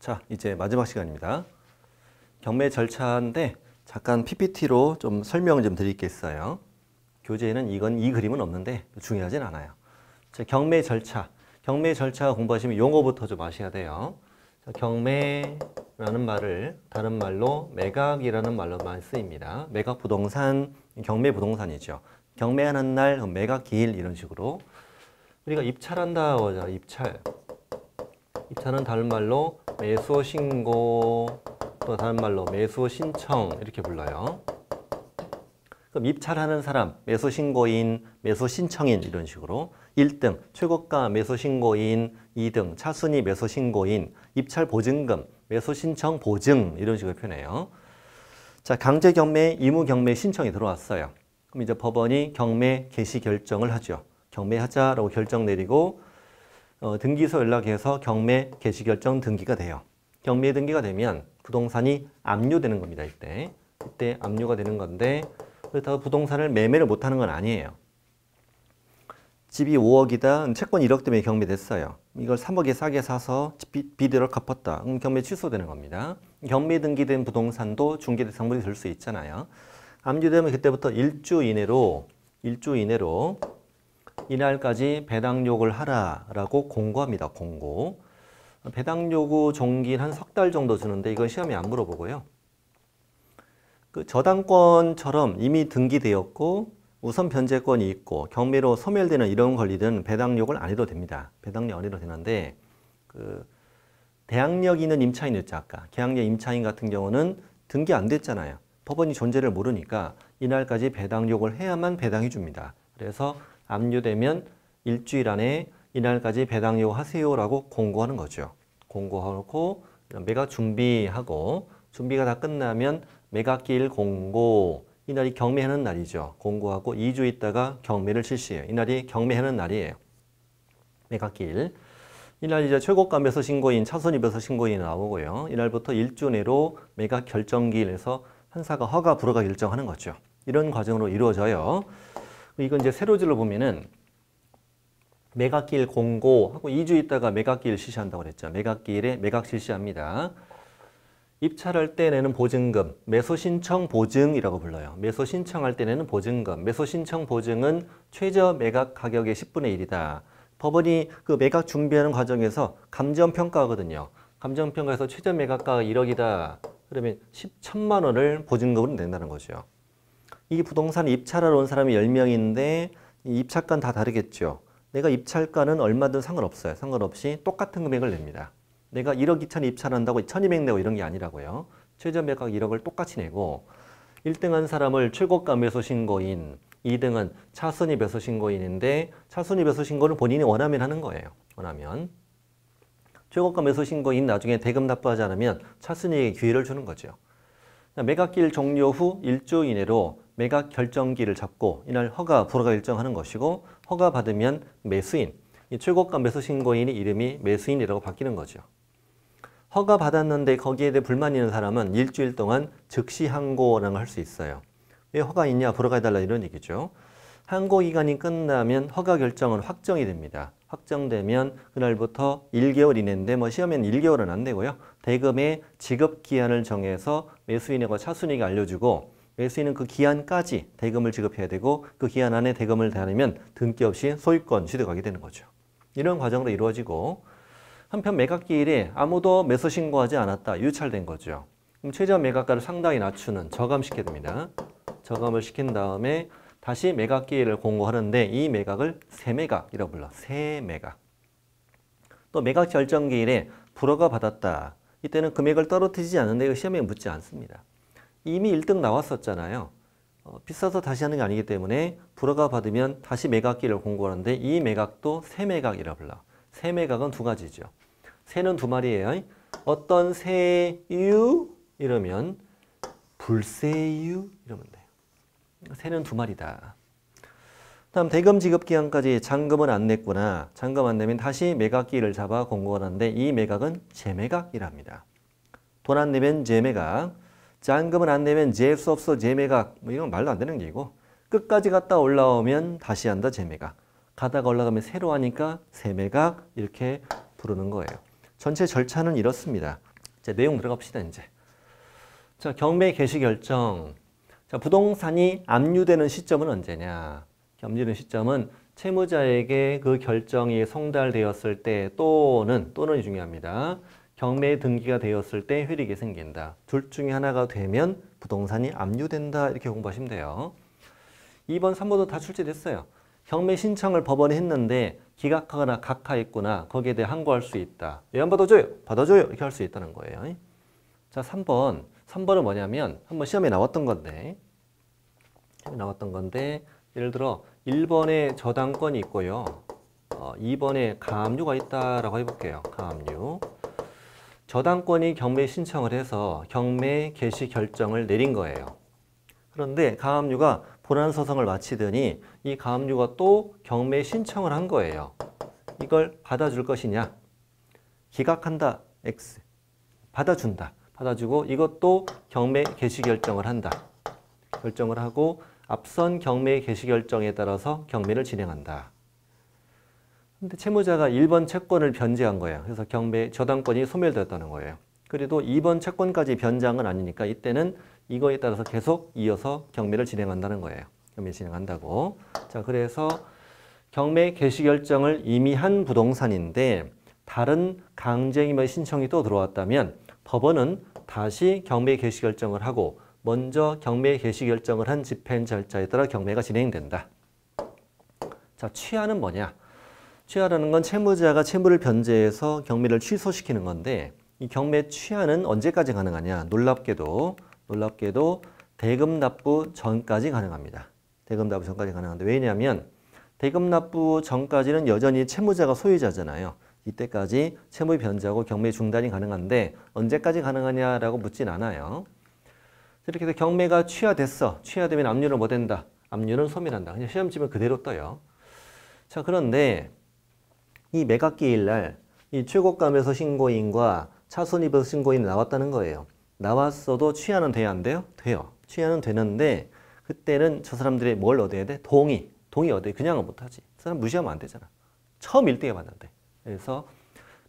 자, 이제 마지막 시간입니다. 경매 절차인데 잠깐 PPT로 좀 설명을 좀 드리겠어요. 교재에는 이 그림은 없는데 중요하진 않아요. 자, 경매 절차 공부하시면 용어부터 좀 아셔야 돼요. 자, 경매라는 말을 다른 말로 매각이라는 말로 많이 쓰입니다. 매각 부동산, 경매 부동산이죠. 경매하는 날, 매각 기일 이런 식으로. 우리가 입찰한다 하자. 입찰은 다른 말로 매수 신고, 또 다른 말로 매수 신청 이렇게 불러요. 그럼 입찰하는 사람, 매수 신고인, 매수 신청인 이런 식으로 1등 최고가 매수 신고인, 2등 차순위 매수 신고인, 입찰 보증금, 매수 신청 보증 이런 식으로 표현해요. 자, 강제 경매, 의무 경매 신청이 들어왔어요. 그럼 이제 법원이 경매 개시 결정을 하죠. 경매하자라고 결정 내리고 등기소 연락해서 경매 개시 결정 등기가 돼요. 경매 등기가 되면 부동산이 압류되는 겁니다. 이때 압류가 되는 건데 그렇다고 부동산을 매매를 못하는 건 아니에요. 집이 5억이다. 채권 1억 때문에 경매됐어요. 이걸 3억에 싸게 사서 빚을 갚았다. 그럼 경매 취소되는 겁니다. 경매 등기된 부동산도 중개대상물이 될 수 있잖아요. 압류되면 그때부터 일주 이내로 이날까지 배당 요구를 하라라고 공고합니다. 공고. 배당 요구 종기는 한 석 달 정도 주는데 이건 시험에 안 물어보고요. 그 저당권처럼 이미 등기되었고 우선 변제권이 있고 경매로 소멸되는 이런 권리는 배당 요구를 안 해도 됩니다. 배당료 안 해도 되는데 그 대항력 있는 임차인 있죠. 아까 계약력 임차인 같은 경우는 등기 안 됐잖아요. 법원이 존재를 모르니까 이날까지 배당 요구를 해야만 배당해 줍니다. 그래서 압류되면 일주일 안에 이날까지 배당 요구하세요라고 공고하는 거죠. 공고하고 매각 준비하고 준비가 다 끝나면 매각기일 공고, 이날이 경매하는 날이죠. 공고하고 2주 있다가 경매를 실시해요. 이날이 경매하는 날이에요. 매각기일. 이날 이제 최고가 매수 신고인, 차순위 매수 신고인이 나오고요. 이날부터 일주 내로 매각 결정기일에서 판사가 허가, 불허가 결정하는 거죠. 이런 과정으로 이루어져요. 이건 이제 세로질로 보면은 매각기일 공고하고 2주 있다가 매각기일 실시한다고 그랬죠. 매각기일에 매각 실시합니다. 입찰할 때 내는 보증금, 매수 신청 보증이라고 불러요. 매수 신청할 때 내는 보증금, 매수 신청 보증은 최저 매각 가격의 10분의 1이다. 법원이 그 매각 준비하는 과정에서 감정평가하거든요. 감정평가에서 최저 매각가가 1억이다. 그러면 10천만 원을 보증금으로 낸다는 거죠. 이 부동산 입찰하러 온 사람이 10명인데 입찰가는 다 다르겠죠. 내가 입찰가는 얼마든 상관없어요. 상관없이 똑같은 금액을 냅니다. 내가 1억 2천 입찰한다고 1200 내고 이런 게 아니라고요. 최저 매각 1억을 똑같이 내고 1등한 사람을 최고가 매수 신고인, 2등은 차순위 매수 신고인인데 차순위 매수 신고는 본인이 원하면 하는 거예요. 원하면. 최고가 매수 신고인 나중에 대금 납부하지 않으면 차순위에게 기회를 주는 거죠. 매각기일 종료 후 일주 이내로 매각 결정기를 잡고 이날 허가, 불허가 일정하는 것이고 허가 받으면 매수인, 이 최고가 매수 신고인의 이름이 매수인이라고 바뀌는 거죠. 허가 받았는데 거기에 대해 불만 있는 사람은 일주일 동안 즉시 항고라는 걸 할 수 있어요. 왜 허가 있냐, 불허가 해달라 이런 얘기죠. 항고 기간이 끝나면 허가 결정은 확정이 됩니다. 확정되면 그날부터 1개월 이내인데 시험에는 1개월은 안 되고요. 대금의 지급 기한을 정해서 매수인과 차순위가 알려주고 매수인은 그 기한까지 대금을 지급해야 되고 그 기한 안에 대금을 대하면 등기 없이 소유권 취득하게 되는 거죠. 이런 과정으로 이루어지고 한편 매각기일에 아무도 매수 신고하지 않았다. 유찰된 거죠. 그럼 최저 매각가를 상당히 낮추는 저감시켜야 됩니다. 저감을 시킨 다음에 다시 매각기일을 공고하는데 이 매각을 세매각이라고 불러. 세매각. 또 매각 결정기일에 불허가 받았다. 이때는 금액을 떨어뜨리지 않는데 이거 시험에 묻지 않습니다. 이미 1등 나왔었잖아요. 비싸서 다시 하는 게 아니기 때문에 불허가 받으면 다시 매각기일을 공고하는데 이 매각도 세매각이라고 불러. 세매각은 두 가지죠. 새는 두 마리예요. 어떤 새유 이러면 불새유 이러면 돼요. 새는 두 마리다. 다음 대금 지급 기한까지 잔금은 안 냈구나. 잔금 안 내면 다시 매각기일을 잡아 공고하는데 이 매각은 재매각이랍니다. 돈 안 내면 재매각. 잔금은 안 내면 재수 없어 재매각. 이건 말도 안 되는 얘기고 끝까지 갔다 올라오면 다시 한다 재매각. 가다가 올라가면 새로 하니까 세매각 이렇게 부르는 거예요. 전체 절차는 이렇습니다. 자, 내용 들어갑시다, 이제. 자, 경매 개시 결정. 자, 부동산이 압류되는 시점은 언제냐? 압류되는 시점은 채무자에게 그 결정이 송달되었을 때 또는이 중요합니다. 경매 등기가 되었을 때 효력이 생긴다. 둘 중에 하나가 되면 부동산이 압류된다. 이렇게 공부하시면 돼요. 2번, 3번도 다 출제됐어요. 경매 신청을 법원에 했는데 기각하거나 각하했구나. 거기에 대해 항고할 수 있다. 왜 안 받아줘요? 받아줘요. 이렇게 할 수 있다는 거예요. 자, 3번은 뭐냐면 한번 시험에 나왔던 건데 예를 들어 1번에 저당권이 있고요. 2번에 가압류가 있다라고 해볼게요. 가압류. 저당권이 경매 신청을 해서 경매 개시 결정을 내린 거예요. 그런데 가압류가 본안소송을 마치더니 이 가압류가 또 경매 신청을 한 거예요. 이걸 받아줄 것이냐? 기각한다. X. 받아준다. 받아주고 이것도 경매 개시 결정을 한다. 결정을 하고 앞선 경매 개시 결정에 따라서 경매를 진행한다. 근데 채무자가 1번 채권을 변제한 거예요. 그래서 경매 저당권이 소멸되었다는 거예요. 그래도 2번 채권까지 변제한 건 아니니까 이때는 이거에 따라서 계속 이어서 경매를 진행한다는 거예요. 경매 진행한다고. 자, 그래서 경매 개시 결정을 이미 한 부동산인데 다른 강제임의 신청이 또 들어왔다면 법원은 다시 경매 개시 결정을 하고 먼저 경매 개시 결정을 한 집행 절차에 따라 경매가 진행된다. 자, 취하는 뭐냐? 취하라는 건 채무자가 채무를 변제해서 경매를 취소시키는 건데 이 경매 취하는 언제까지 가능하냐? 놀랍게도 대금 납부 전까지 가능합니다. 대금 납부 전까지 가능한데 왜냐하면 대금 납부 전까지는 여전히 채무자가 소유자잖아요. 이때까지 채무 변제하고 경매 중단이 가능한데 언제까지 가능하냐라고 묻진 않아요. 이렇게 해서 경매가 취하됐어. 취하되면 압류는 뭐 된다? 압류는 소멸한다. 그냥 시험 치면 그대로 떠요. 자, 그런데 이 매각기일 날 이 최고가매수 신고인과 차손입에서 신고인이 나왔다는 거예요. 나왔어도 취하는 돼야 안 돼요? 돼요. 취하는 되는데 그때는 저 사람들이 뭘 얻어야 돼? 동의 얻어야 그냥은 못하지. 그 사람 무시하면 안 되잖아. 처음 1등에 받는데. 그래서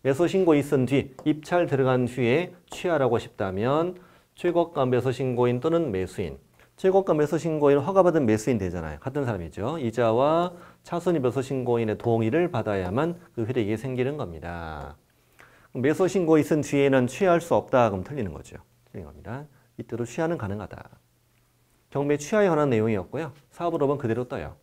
매수 신고 있은 뒤 입찰 들어간 후에 취하라고 싶다면 최고가 매수 신고인 또는 매수인. 최고가 매수 신고인은 허가받은 매수인 되잖아요. 같은 사람이죠. 이자와 차손이 매수 신고인의 동의를 받아야만 그 효력이 생기는 겁니다. 매수 신고 있은 뒤에는 취할 수 없다. 그럼 틀리는 거죠. 틀린 겁니다. 이때도 취하는 가능하다. 경매 취하에 관한 내용이었고요. 사업으로 보면 그대로 떠요.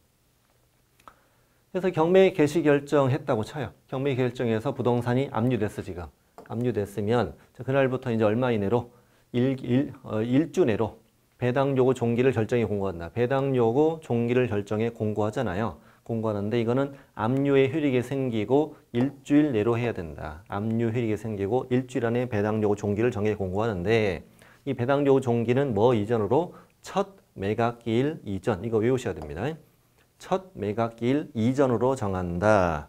그래서 경매 개시 결정했다고 쳐요. 경매 결정에서 부동산이 압류됐어 지금. 압류됐으면 그날부터 이제 얼마 이내로 일주 내로 배당 요구 종기를 결정해 공고한다. 배당 요구 종기를 결정해 공고하잖아요. 공고하는데 이거는 압류의 효력이 생기고 일주일 내로 해야 된다. 압류 효력이 생기고 일주일 안에 배당 요구 종기를 정해 공고하는데 이 배당 요구 종기는 뭐 이전으로 첫 매각기일 이전. 이거 외우셔야 됩니다. 첫 매각기일 이전으로 정한다.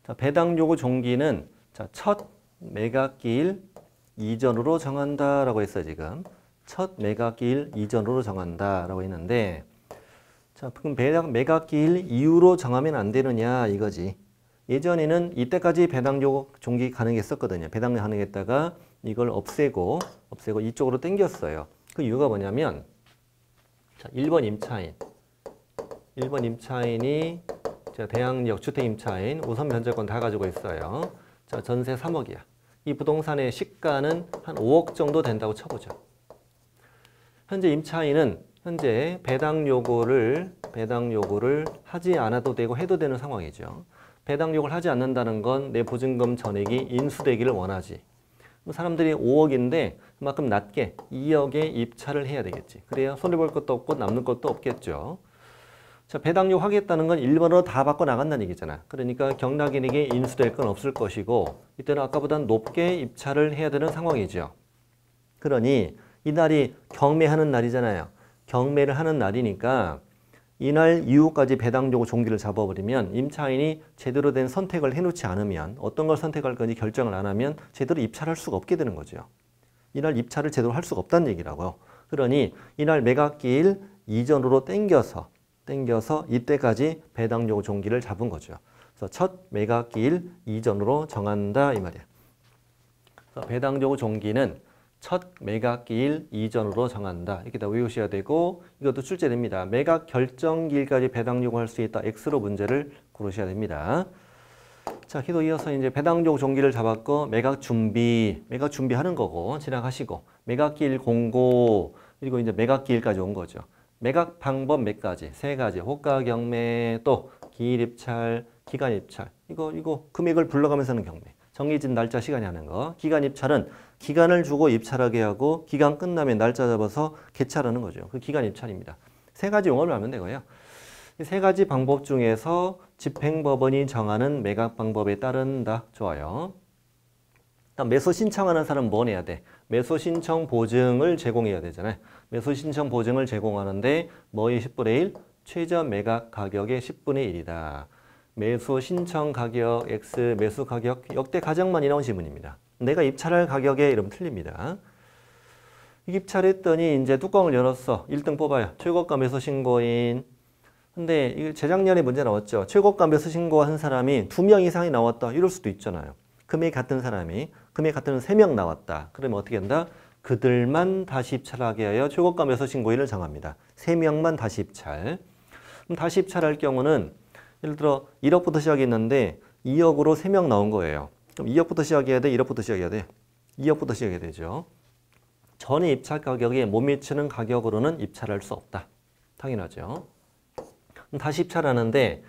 자, 배당 요구 종기는 첫 매각기일 이전으로 정한다라고 했어요, 지금. 첫 매각기일 이전으로 정한다라고 했는데 자, 그럼 매각기일 이후로 정하면 안 되느냐 이거지. 예전에는 이때까지 배당 요구 종기 가능했었거든요. 배당 가능했다가 이걸 없애고 이쪽으로 당겼어요. 그 이유가 뭐냐면 자, 1번 임차인이 대항력 주택 임차인 우선 변제권 다 가지고 있어요. 자, 전세 3억이야. 이 부동산의 시가는 한 5억 정도 된다고 쳐보죠. 현재 임차인은 현재 배당 요구를 하지 않아도 되고 해도 되는 상황이죠. 배당 요구를 하지 않는다는 건 내 보증금 전액이 인수되기를 원하지. 사람들이 5억인데 그만큼 낮게 2억에 입찰을 해야 되겠지. 그래야 손해볼 것도 없고 남는 것도 없겠죠. 자, 배당 요구 하겠다는 건 1번으로 다 바꿔 나간다는 얘기잖아. 그러니까 경락인에게 인수될 건 없을 것이고 이때는 아까보다 높게 입찰을 해야 되는 상황이죠. 그러니 이날이 경매하는 날이잖아요. 경매를 하는 날이니까 이날 이후까지 배당 요구 종기를 잡아버리면 임차인이 제대로 된 선택을 해놓지 않으면 어떤 걸 선택할 건지 결정을 안 하면 제대로 입찰할 수가 없게 되는 거죠. 이날 입찰을 제대로 할 수가 없다는 얘기라고요. 그러니 이날 매각기일 이전으로 땡겨서 이때까지 배당 요구 종기를 잡은 거죠. 그래서 첫 매각기일 이전으로 정한다 이 말이야. 그래서 배당요구 종기는 첫 매각기일 이전으로 정한다. 이렇게 다 외우셔야 되고 이것도 출제됩니다. 매각 결정기일까지 배당 요구할 수 있다. X로 문제를 고르셔야 됩니다. 자, 기도 이어서 이제 배당 요구 종기를 잡았고 매각 준비하는 거고 지나가시고 매각기일 공고 그리고 이제 매각기일까지 온 거죠. 매각 방법 몇 가지? 세 가지. 호가 경매 또 기일 입찰, 기간 입찰. 이거 금액을 불러가면서 하는 경매. 정해진 날짜 시간에 하는 거. 기간 입찰은 기간을 주고 입찰하게 하고 기간 끝나면 날짜 잡아서 개찰하는 거죠. 그 기간 입찰입니다. 세 가지 용어를 알면 되고요. 이 세 가지 방법 중에서 집행법원이 정하는 매각 방법에 따른다. 좋아요. 다음 매수 신청하는 사람은 뭐 내야 돼? 매수 신청 보증을 제공해야 되잖아요. 매수 신청 보증을 제공하는데 뭐의 10분의 1? 최저 매각 가격의 10분의 1이다. 매수 신청 가격 X, 매수 가격 역대 가장 많이 나온 지문입니다. 내가 입찰할 가격에 이러면 틀립니다. 입찰했더니 이제 뚜껑을 열었어. 1등 뽑아요. 최고가 매수 신고인. 근데 이거 재작년에 문제 나왔죠. 최고가 매수 신고한 사람이 2명 이상이 나왔다. 이럴 수도 있잖아요. 금액 같은 사람이 금액 같은 3명 나왔다. 그러면 어떻게 한다? 그들만 다시 입찰하게 하여 최고가 매수 신고인을 정합니다. 3명만 다시 입찰. 그럼 다시 입찰할 경우는 예를 들어 1억부터 시작했는데 2억으로 3명 나온 거예요. 그럼 2억부터 시작해야 돼? 1억부터 시작해야 돼? 2억부터 시작해야 되죠. 전에 입찰 가격에 못 미치는 가격으로는 입찰할 수 없다. 당연하죠. 그럼 다시 입찰하는데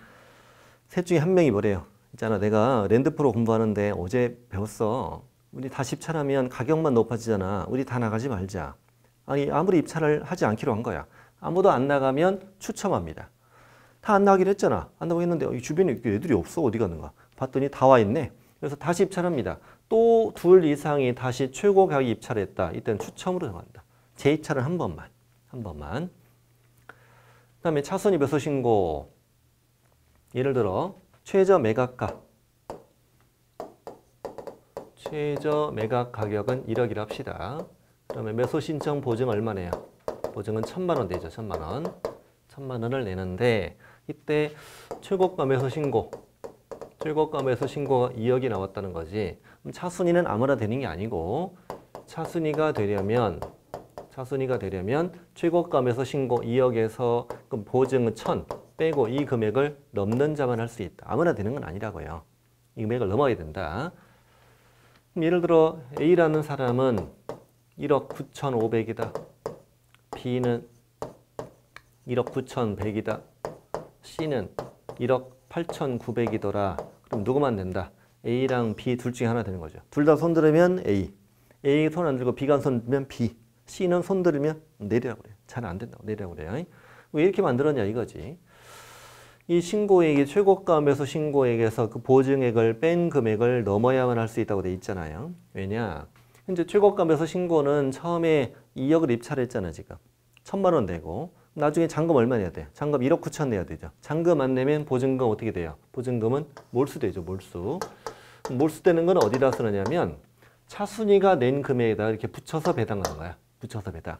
셋 중에 한 명이 뭐래요? 있잖아, 내가 랜드프로 공부하는데 어제 배웠어. 우리 다시 입찰하면 가격만 높아지잖아. 우리 다 나가지 말자. 아니 아무리 입찰을 하지 않기로 한 거야. 아무도 안 나가면 추첨합니다. 다 안 나가기로 했잖아. 안 나가고 했는데 이 주변에 애들이 없어. 어디 갔는가? 봤더니 다 와 있네. 그래서 다시 입찰합니다. 또 둘 이상이 다시 최고 가격에 입찰했다. 이때는 추첨으로 정한다. 재입찰은 한 번만. 그 다음에 차순위 매수 신고. 예를 들어 최저 매각가. 최저 매각 가격은 1억이라 합시다. 그러면 매수 신청 보증 얼마네요? 보증은 1,000만 원 되죠. 1,000만 원. 1,000만 원을 내는데 이때 최고가 매수 신고. 최고가 매수 신고가 2억이 나왔다는 거지. 그럼 차순위는 아무나 되는 게 아니고 차순위가 되려면 최고가 매수 신고 2억에서 그럼 보증은 1,000 빼고 이 금액을 넘는 자만 할 수 있다. 아무나 되는 건 아니라고요. 이 금액을 넘어야 된다. 그럼 예를 들어 A라는 사람은 1억 9,500이다. B는 1억 9,100이다. C는 1억 8,900이더라. 그럼 누구만 된다? A랑 B 둘 중에 하나 되는 거죠. 둘 다 손 들으면 A. A 손 안 들고 B가 손 들면 B. C는 손 들으면 내리라고 그래요. 잘 안 된다고 내리라고 그래요. 왜 이렇게 만들었냐 이거지. 이 신고액이 최고가 매수 신고액에서 그 보증액을 뺀 금액을 넘어야만 할 수 있다고 돼 있잖아요. 왜냐? 이제 최고가 매수 신고는 처음에 2억을 입찰했잖아 지금. 1,000만 원 내고 나중에 잔금 얼마 내야 돼? 잔금 1억 9천 내야 되죠. 잔금 안 내면 보증금 어떻게 돼요? 보증금은 몰수되죠. 몰수되는 건 어디다 쓰느냐면 차순위가 낸 금액에다 이렇게 붙여서 배당하는 거야. 붙여서 배당.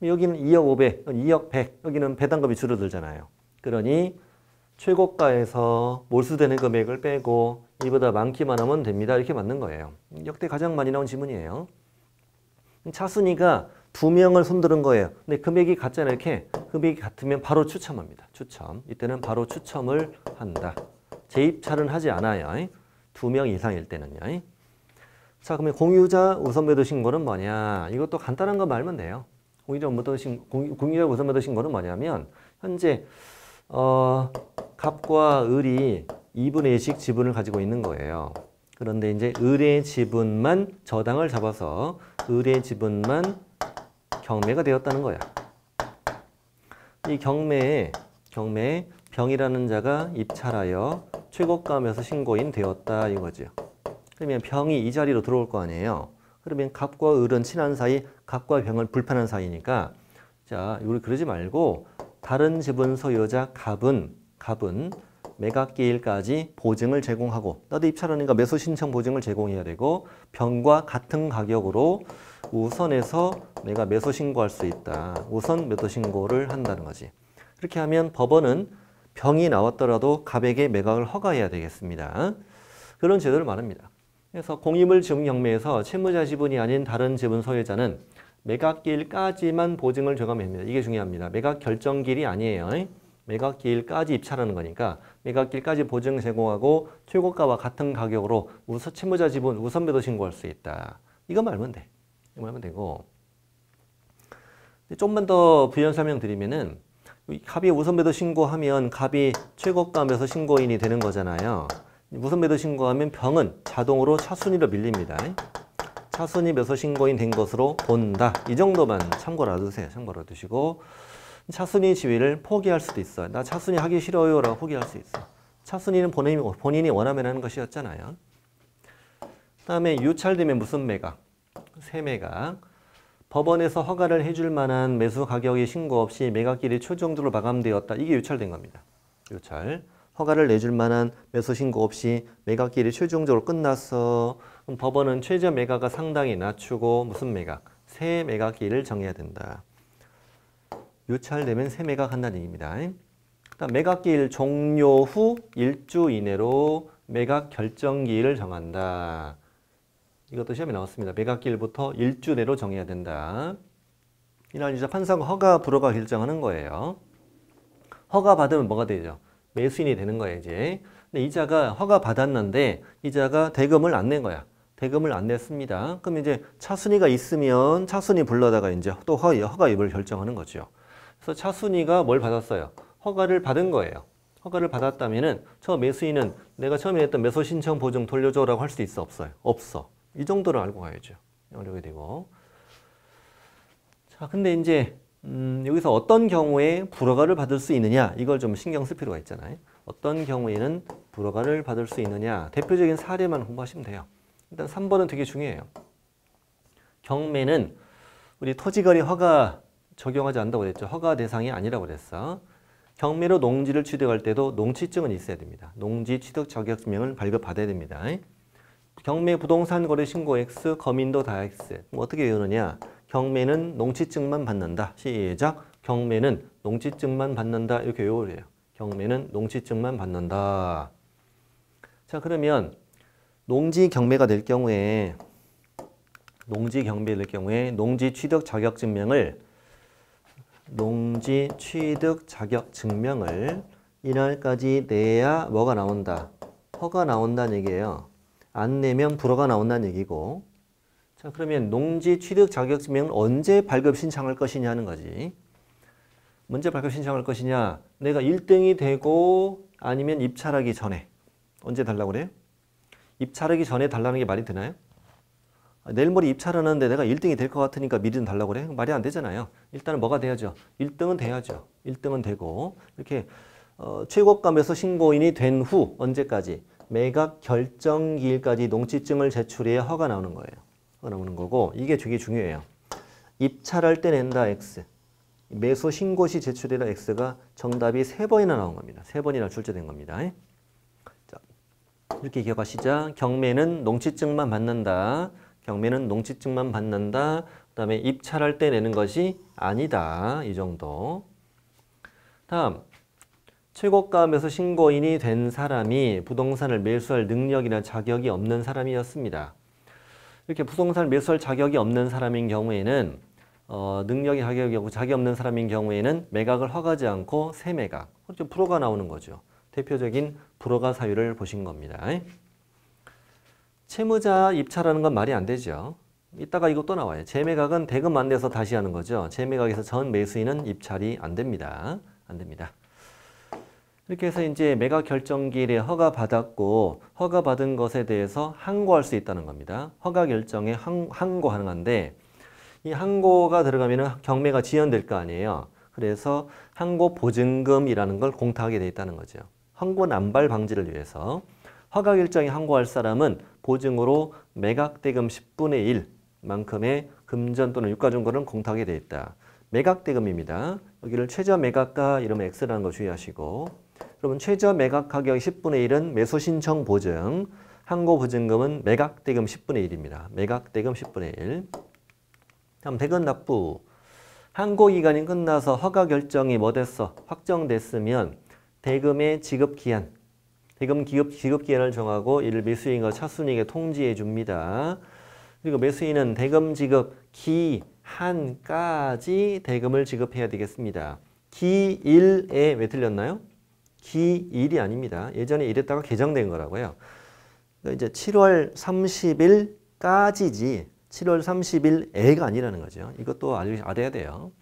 여기는 2억 500, 2억 100. 여기는 배당금이 줄어들잖아요. 그러니 최고가에서 몰수되는 금액을 빼고 이보다 많기만 하면 됩니다. 이렇게 맞는 거예요. 역대 가장 많이 나온 지문이에요. 차순위가 2명을 손들은 거예요. 근데 금액이 같잖아요. 이렇게 금액이 같으면 바로 추첨합니다. 추첨. 이때는 바로 추첨을 한다. 재입찰은 하지 않아요. 2명 이상일 때는요. 자, 그러면 공유자 우선 매도 신고는 뭐냐? 이것도 간단한 거 말면 돼요. 공유자 우선 매도 신고는 뭐냐면 현재 갑과 을이 2분의 1씩 지분을 가지고 있는 거예요. 그런데 이제 을의 지분만 저당을 잡아서 을의 지분만 경매가 되었다는 거야. 이 경매에 병이라는 자가 입찰하여 최고가 매수 신고인 되었다 이거죠. 그러면 병이 이 자리로 들어올 거 아니에요. 그러면 갑과 을은 친한 사이, 갑과 병은 불편한 사이니까 자, 우리 그러지 말고 다른 지분 소유자 갑은 매각기일까지 보증을 제공하고 나도 입찰하니까 매수 신청 보증을 제공해야 되고 병과 같은 가격으로 우선해서 내가 매수 신고할 수 있다. 우선 매도 신고를 한다는 거지. 그렇게 하면 법원은 병이 나왔더라도 갑에게 매각을 허가해야 되겠습니다. 그런 제도를 말합니다. 그래서 공임을 지분 경매에서 채무자 지분이 아닌 다른 지분 소유자는 매각기일까지만 보증을 제공합니다. 이게 중요합니다. 매각 결정기일이 아니에요. 매각기일까지 입찰하는 거니까 매각기일까지 보증 제공하고 최고가와 같은 가격으로 채무자 지분 우선 매도 신고할 수 있다. 이것만 알면 돼. 이거 알면 되고, 좀만 더 부연 설명드리면은 갑이 우선 매도 신고하면 갑이 최고가 매수 신고인이 되는 거잖아요. 우선 매도 신고하면 병은 자동으로 차순위로 밀립니다. 차순위 매수 신고인 된 것으로 본다. 이 정도만 참고로 알아두세요. 참고로 알아두시고, 차순위 지위를 포기할 수도 있어요. 나 차순위 하기 싫어요 라고 포기할 수 있어. 차순위는 본인이 원하면 하는 것이었잖아요. 그 다음에 유찰되면 무슨 매각? 세매각. 법원에서 허가를 해줄 만한 매수 가격이 신고 없이 매각기일이 최종적으로 마감되었다. 이게 유찰된 겁니다. 유찰. 허가를 내줄 만한 매수 신고 없이 매각기일이 최종적으로 끝났어. 그럼 법원은 최저 매각가 상당히 낮추고 무슨 매각? 새 매각기일을 정해야 된다. 유찰되면 새 매각한다는 얘기입니다. 그다음 매각기일 종료 후 1주 이내로 매각 결정기일을 정한다. 이것도 시험에 나왔습니다. 매각기일부터 1주 내로 정해야 된다. 이날 이제 판사가 허가 불허가 결정하는 거예요. 허가 받으면 뭐가 되죠? 매수인이 되는 거예요, 이제. 근데 이자가 허가 받았는데 이자가 대금을 안 낸 거야. 대금을 안 냈습니다. 그럼 이제 차순위가 있으면 차순위 불러다가 이제 또 허가입을 결정하는 거죠. 그래서 차순위가 뭘 받았어요? 허가를 받은 거예요. 허가를 받았다면은 저 매수인은 내가 처음에 했던 매수 신청 보증 돌려줘라고 할 수 있어, 없어요? 없어. 이 정도를 알고 가야죠. 이렇게 되고. 자, 근데 이제 여기서 어떤 경우에 불허가를 받을 수 있느냐, 이걸 좀 신경 쓸 필요가 있잖아요. 어떤 경우에는 불허가를 받을 수 있느냐, 대표적인 사례만 공부하시면 돼요. 일단 3번은 되게 중요해요. 경매는 우리 토지거래 허가 적용하지 않는다고 그랬죠. 허가 대상이 아니라고 그랬어. 경매로 농지를 취득할 때도 농취증은 있어야 됩니다. 농지 취득 자격증명을 발급받아야 됩니다. 경매 부동산 거래 신고 X, 거민도 다 X. 그럼 어떻게 외우느냐? 경매는 농취증만 받는다. 시작. 경매는 농취증만 받는다. 이렇게 외우래요. 경매는 농취증만 받는다. 자, 그러면 농지 경매가 될 경우에 농지 취득 자격 증명을 이날까지 내야 뭐가 나온다? 허가 나온다는 얘기예요. 안 내면 불허가 나온다는 얘기고. 자, 그러면 농지 취득 자격 증명을 언제 발급 신청할 것이냐 하는 거지. 언제 발급 신청할 것이냐? 내가 1등이 되고 아니면 입찰하기 전에. 언제 달라고 그래요? 입찰하기 전에 달라는 게 말이 되나요? 내일 모레 입찰하는데 내가 1등이 될 것 같으니까 미리 좀 달라고 그래? 말이 안 되잖아요. 일단은 뭐가 돼야죠? 1등은 돼야죠. 1등은 되고 이렇게 최고가매수 신고인이 된 후 언제까지? 매각 결정기일까지 농취증을 제출해야 허가 나오는 거예요. 허가 나오는 거고 이게 되게 중요해요. 입찰할 때 낸다 X. 매수 신고 시 제출해라 X가 정답이 3번이나 나온 겁니다. 3번이나 출제된 겁니다. 자, 이렇게 기억하시자. 경매는 농취증만 받는다. 경매는 농취증만 받는다. 그 다음에 입찰할 때 내는 것이 아니다. 이 정도. 다음, 최고가 매수 신고인이 된 사람이 부동산을 매수할 능력이나 자격이 없는 사람이었습니다. 이렇게 부동산을 매수할 자격이 없는 사람인 경우에는 능력이 자격이 없고 자격이 없는 사람인 경우에는 매각을 허가하지 않고 세매각, 그렇죠. 불허가 나오는 거죠. 대표적인 불허가 사유를 보신 겁니다. 채무자 입찰하는 건 말이 안 되죠. 이따가 이거 또 나와요. 재매각은 대금 안 내서 다시 하는 거죠. 재매각에서 전 매수인은 입찰이 안 됩니다. 안 됩니다. 이렇게 해서 이제 매각 결정기일에 허가받았고 허가받은 것에 대해서 항고할 수 있다는 겁니다. 허가 결정에 항고 가능한데 이 항고가 들어가면 경매가 지연될 거 아니에요. 그래서 항고 보증금이라는 걸 공탁하게 돼 있다는 거죠. 항고 남발 방지를 위해서 허가 결정에 항고할 사람은 보증으로 매각대금 10분의 1만큼의 금전 또는 유가증권을 공탁하게 돼 있다. 매각대금입니다. 여기를 최저 매각가 이러면 X라는 거 주의하시고 그러면 최저 매각 가격 10분의 1은 매수 신청 보증, 항고 보증금은 매각대금 10분의 1입니다. 매각대금 10분의 1. 다음 대금 납부. 항고 기간이 끝나서 허가 결정이 뭐 됐어? 확정됐으면 대금의 지급 기한, 대금 지급기한을 정하고 이를 매수인과 차순위에게 통지해 줍니다. 그리고 매수인은 대금 지급 기한까지 대금을 지급해야 되겠습니다. 기일에 왜 틀렸나요? 기일이 아닙니다. 예전에 이랬다가 개정된 거라고요. 이제 7월 30일까지지 7월 30일에가 아니라는 거죠. 이것도 알아야 돼요.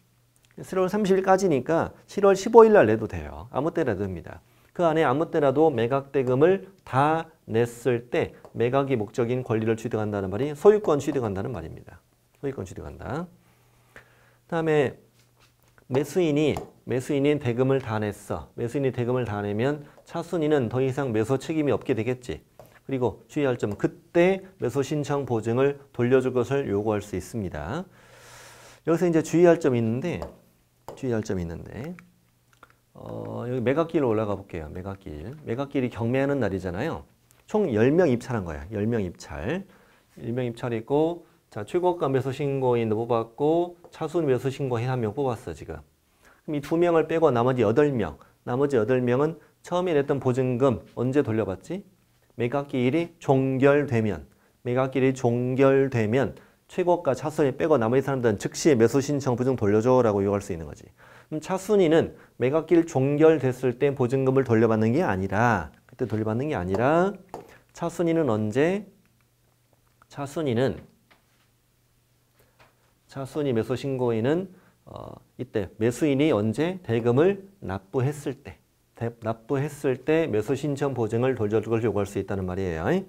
7월 30일까지니까 7월 15일 날 내도 돼요. 아무 때나 됩니다. 그 안에 아무 때라도 매각대금을 다 냈을 때 매각이 목적인 권리를 취득한다는 말이 소유권 취득한다는 말입니다. 소유권 취득한다. 다음에 매수인이 대금을 다 냈어. 매수인이 대금을 다 내면 차순위는 더 이상 매수 책임이 없게 되겠지. 그리고 주의할 점, 그때 매수 신청 보증을 돌려줄 것을 요구할 수 있습니다. 여기서 이제 주의할 점이 있는데 여기 매각길로 올라가 볼게요. 매각길이 경매하는 날이잖아요. 총 10명 입찰한 거야. 10명 입찰. 1명 입찰이고, 자, 최고가 매수 신고인도 뽑았고, 차순위 매수 신고인 1명 뽑았어, 지금. 그럼 이 2명을 빼고 나머지 8명은 처음에 냈던 보증금 언제 돌려받지? 매각기일이 종결되면 최고가 차순위 빼고 나머지 사람들은 즉시 매수 신청 보증 돌려줘라고 요구할 수 있는 거지. 그럼 차순위는 매각기일 종결됐을 때 보증금을 돌려받는 게 아니라 차순위는 언제? 차순위 매수 신고인은 이때 매수인이 언제 대금을 납부했을 때 매수 신청 보증을 돌려줄 걸 요구할 수 있다는 말이에요.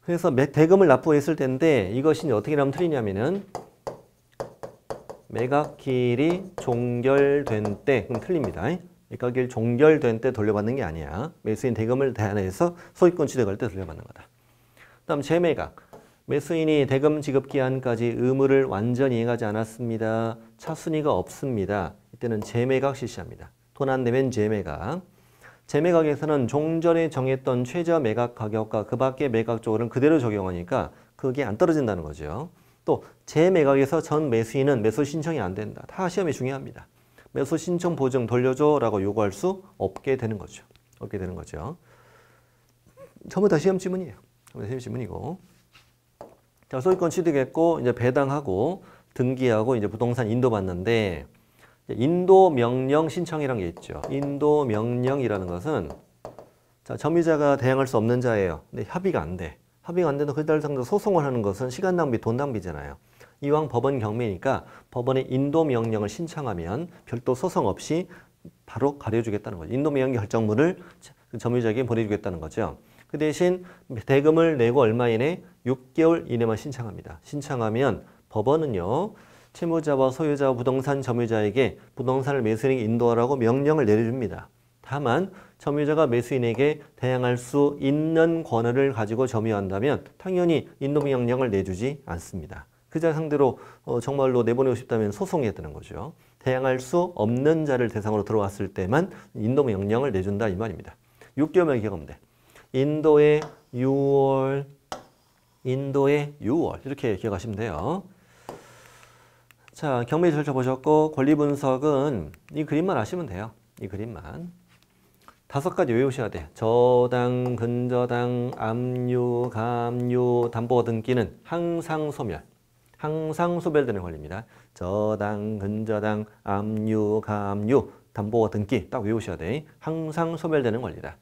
그래서 대금을 납부했을 때인데 이것이 어떻게 하면 틀리냐면은 매각기일이 종결된 때, 그럼 틀립니다. 매각기일 종결된 때 돌려받는 게 아니야. 매수인 대금을 다 내서 소유권 취득할 때 돌려받는 거다. 다음 재매각. 매수인이 대금 지급 기한까지 의무를 완전히 이행하지 않았습니다. 차순위가 없습니다. 이때는 재매각 실시합니다. 돈 안 내면 재매각. 재매각에서는 종전에 정했던 최저 매각 가격과 그 밖의 매각 조건을 그대로 적용하니까 그게 안 떨어진다는 거죠. 또 재매각에서 전 매수인은 매수 신청이 안 된다. 다 시험이 중요합니다. 매수 신청 보증 돌려줘라고 요구할 수 없게 되는 거죠. 전부 다 시험 지문이에요. 자, 소유권 취득했고 이제 배당하고 등기하고 이제 부동산 인도받는데 인도 명령 신청이라는 게 있죠. 인도 명령이라는 것은 자, 점유자가 대항할 수 없는 자예요. 근데 합의가 안 돼. 합의가 안 돼도 그달 상대로 소송을 하는 것은 시간 낭비, 돈 낭비잖아요. 이왕 법원 경매니까 법원에 인도 명령을 신청하면 별도 소송 없이 바로 가려주겠다는 거죠. 인도 명령 결정문을 점유자에게 보내주겠다는 거죠. 그 대신 대금을 내고 얼마 이내? 6개월 이내만 신청합니다. 신청하면 법원은요. 채무자와 소유자와 부동산 점유자에게 부동산을 매수인에게 인도하라고 명령을 내려줍니다. 다만 점유자가 매수인에게 대항할 수 있는 권한을 가지고 점유한다면 당연히 인도 명령을 내주지 않습니다. 그 자 상대로 정말로 내보내고 싶다면 소송해야 되는 거죠. 대항할 수 없는 자를 대상으로 들어왔을 때만 인도 명령을 내준다 이 말입니다. 6개월만 기억하면 돼. 인도의 6월 이렇게 기억하시면 돼요. 자, 경매 절차 보셨고 권리 분석은 이 그림만 아시면 돼요. 이 그림만. 5가지 외우셔야 돼. 저당, 근저당, 압류, 감류, 담보 등기는 항상 소멸되는 권리입니다. 저당, 근저당, 압류, 감류, 담보 등기 딱 외우셔야 돼. 항상 소멸되는 권리다.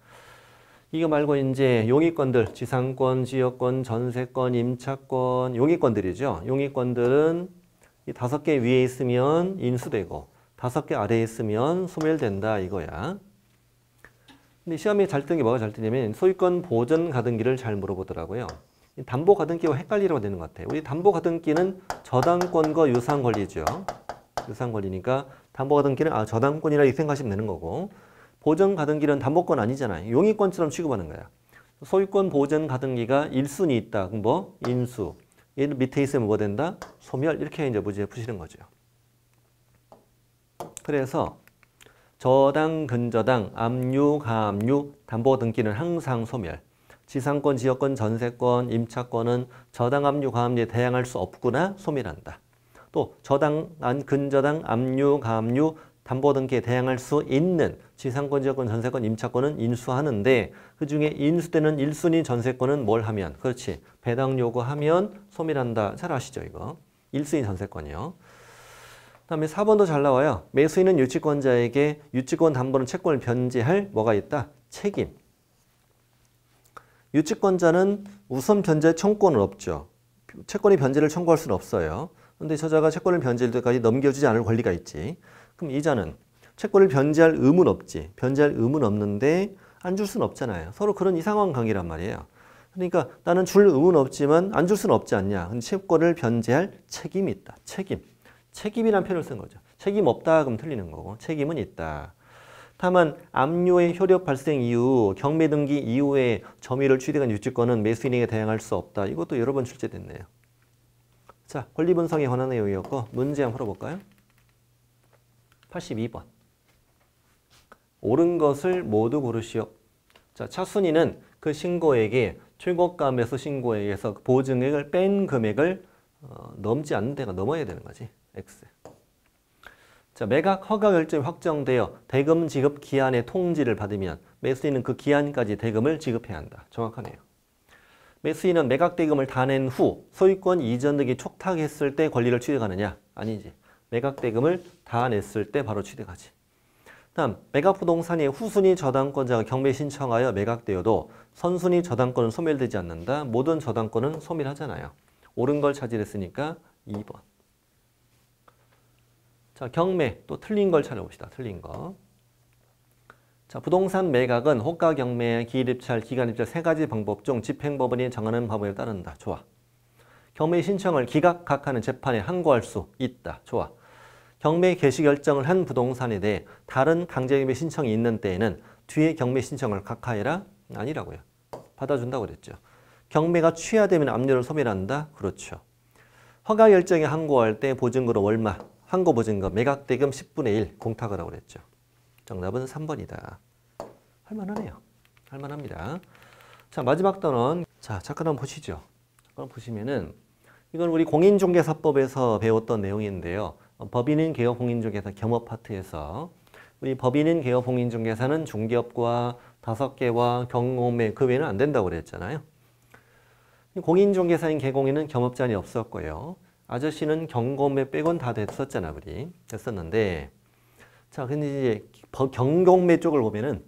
이거 말고 이제 용의권들, 지상권, 지역권, 전세권, 임차권, 용의권들이죠. 용의권들은 이 5개 위에 있으면 인수되고 5개 아래에 있으면 소멸된다 이거야. 근데 시험에 잘 뜨는 게 뭐가 잘 뜨냐면 소유권 보전 가등기를 잘 물어보더라고요. 담보 가등기와 헷갈리려고 되는 것 같아요. 우리 담보 가등기는 저당권과 유사한 권리죠. 유사한 권리니까 담보 가등기는 저당권이라 이렇게 생각하시면 되는 거고 보전 가등기는 담보권 아니잖아요. 용의권처럼 취급하는 거야. 소유권 보전 가등기가 1순위 있다. 그럼 뭐? 인수. 얘 밑에 있으면 뭐 된다? 소멸. 이렇게 이제 문제 푸시는 거죠. 그래서 저당, 근저당, 압류, 가압류, 담보 등기는 항상 소멸. 지상권, 지역권, 전세권, 임차권은 저당, 압류, 가압류에 대항할 수 없구나 소멸한다. 또 저당, 근저당, 압류, 가압류, 담보 등기에 대항할 수 있는 지상권, 지역권, 전세권, 임차권은 인수하는데 그중에 인수되는 1순위 전세권은 뭘 하면? 그렇지. 배당 요구하면 소멸한다. 잘 아시죠 이거? 1순위 전세권이요. 그다음에 4번도 잘 나와요. 매수인은 유치권자에게 유치권 담보는 채권을 변제할 뭐가 있다? 책임. 유치권자는 우선 변제 청구권은 없죠. 채권의 변제를 청구할 수는 없어요. 그런데 저자가 채권을 변제할 때까지 넘겨주지 않을 권리가 있지. 그럼 이자는 채권을 변제할 의무는 없지. 변제할 의무는 없는데 안 줄 수는 없잖아요. 서로 그런 이상한 관계란 말이에요. 그러니까 나는 줄 의무는 없지만 안 줄 수는 없지 않냐. 근데 채권을 변제할 책임이 있다. 책임. 책임이라는 표현을 쓴 거죠. 책임 없다 그럼 틀리는 거고 책임은 있다. 다만 압류의 효력 발생 이후 경매 등기 이후에 점유를 취득한 유치권은 매수인에게 대항할 수 없다. 이것도 여러 번 출제됐네요. 자, 권리 분석에 관한 내용이었고 문제 한번 풀어볼까요? 82번. 옳은 것을 모두 고르시오. 자, 차순위는 그 신고에게 출고가매수 신고액에서 보증액을 뺀 금액을 넘지 않는 데가 넘어야 되는 거지. X. 자, 매각 허가 결정이 확정되어 대금 지급 기한의 통지를 받으면 매수인은 그 기한까지 대금을 지급해야 한다. 정확하네요. 매수인은 매각 대금을 다 낸 후 소유권 이전 등이 촉탁했을 때 권리를 취득하느냐? 아니지. 매각 대금을 다 냈을 때 바로 취득하지. 다음, 매각 부동산이 후순위 저당권자가 경매 신청하여 매각되어도 선순위 저당권은 소멸되지 않는다. 모든 저당권은 소멸하잖아요. 옳은 걸 차지했으니까 2번. 자, 경매 또 틀린 걸 찾아봅시다. 틀린 거. 자, 부동산 매각은 호가 경매, 기일입찰, 기간입찰 세 가지 방법 중 집행법원이 정하는 방법에 따른다. 좋아. 경매 신청을 기각하는 재판에 항고할 수 있다. 좋아. 경매 개시 결정을 한 부동산에 대해 다른 강제경매 신청이 있는 때에는 뒤에 경매 신청을 각하해라? 아니라고요. 받아준다고 그랬죠. 경매가 취하되면 압류를 소멸한다? 그렇죠. 허가 결정에 항고할 때 보증금으로 얼마? 항고 보증금 매각대금 10분의 1 공탁을 하고 그랬죠. 정답은 3번이다. 할만하네요. 할만합니다. 자, 마지막 단원. 자, 잠깐 한번 보시죠. 잠깐 보시면은 이건 우리 공인중개사법에서 배웠던 내용인데요. 법인인 개업 공인중개사 겸업 파트에서 우리 법인인 개업 공인중개사는 중개업과 5개와 경험매 그 외에는 안 된다고 그랬잖아요. 공인중개사인 개공인은 겸업자는 없었고요. 아저씨는 경공매 빼곤 다 됐었잖아, 우리. 됐었는데 자, 근데 이제 경공매 쪽을 보면은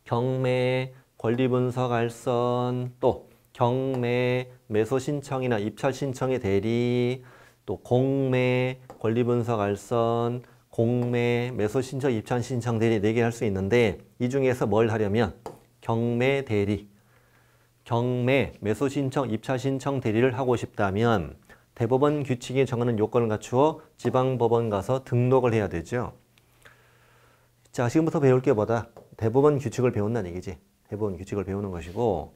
경매, 권리분석 알선, 또 경매, 매수 신청이나 입찰 신청의 대리, 또 공매, 권리분석 알선, 공매, 매수 신청, 입찰 신청 대리 4개 할 수 있는데 이 중에서 뭘 하려면 경매 대리, 경매, 매수 신청, 입찰 신청 대리를 하고 싶다면 대법원 규칙이 정하는 요건을 갖추어 지방법원 가서 등록을 해야 되죠. 자, 지금부터 배울 게 뭐다? 대법원 규칙을 배운다는 얘기지. 대법원 규칙을 배우는 것이고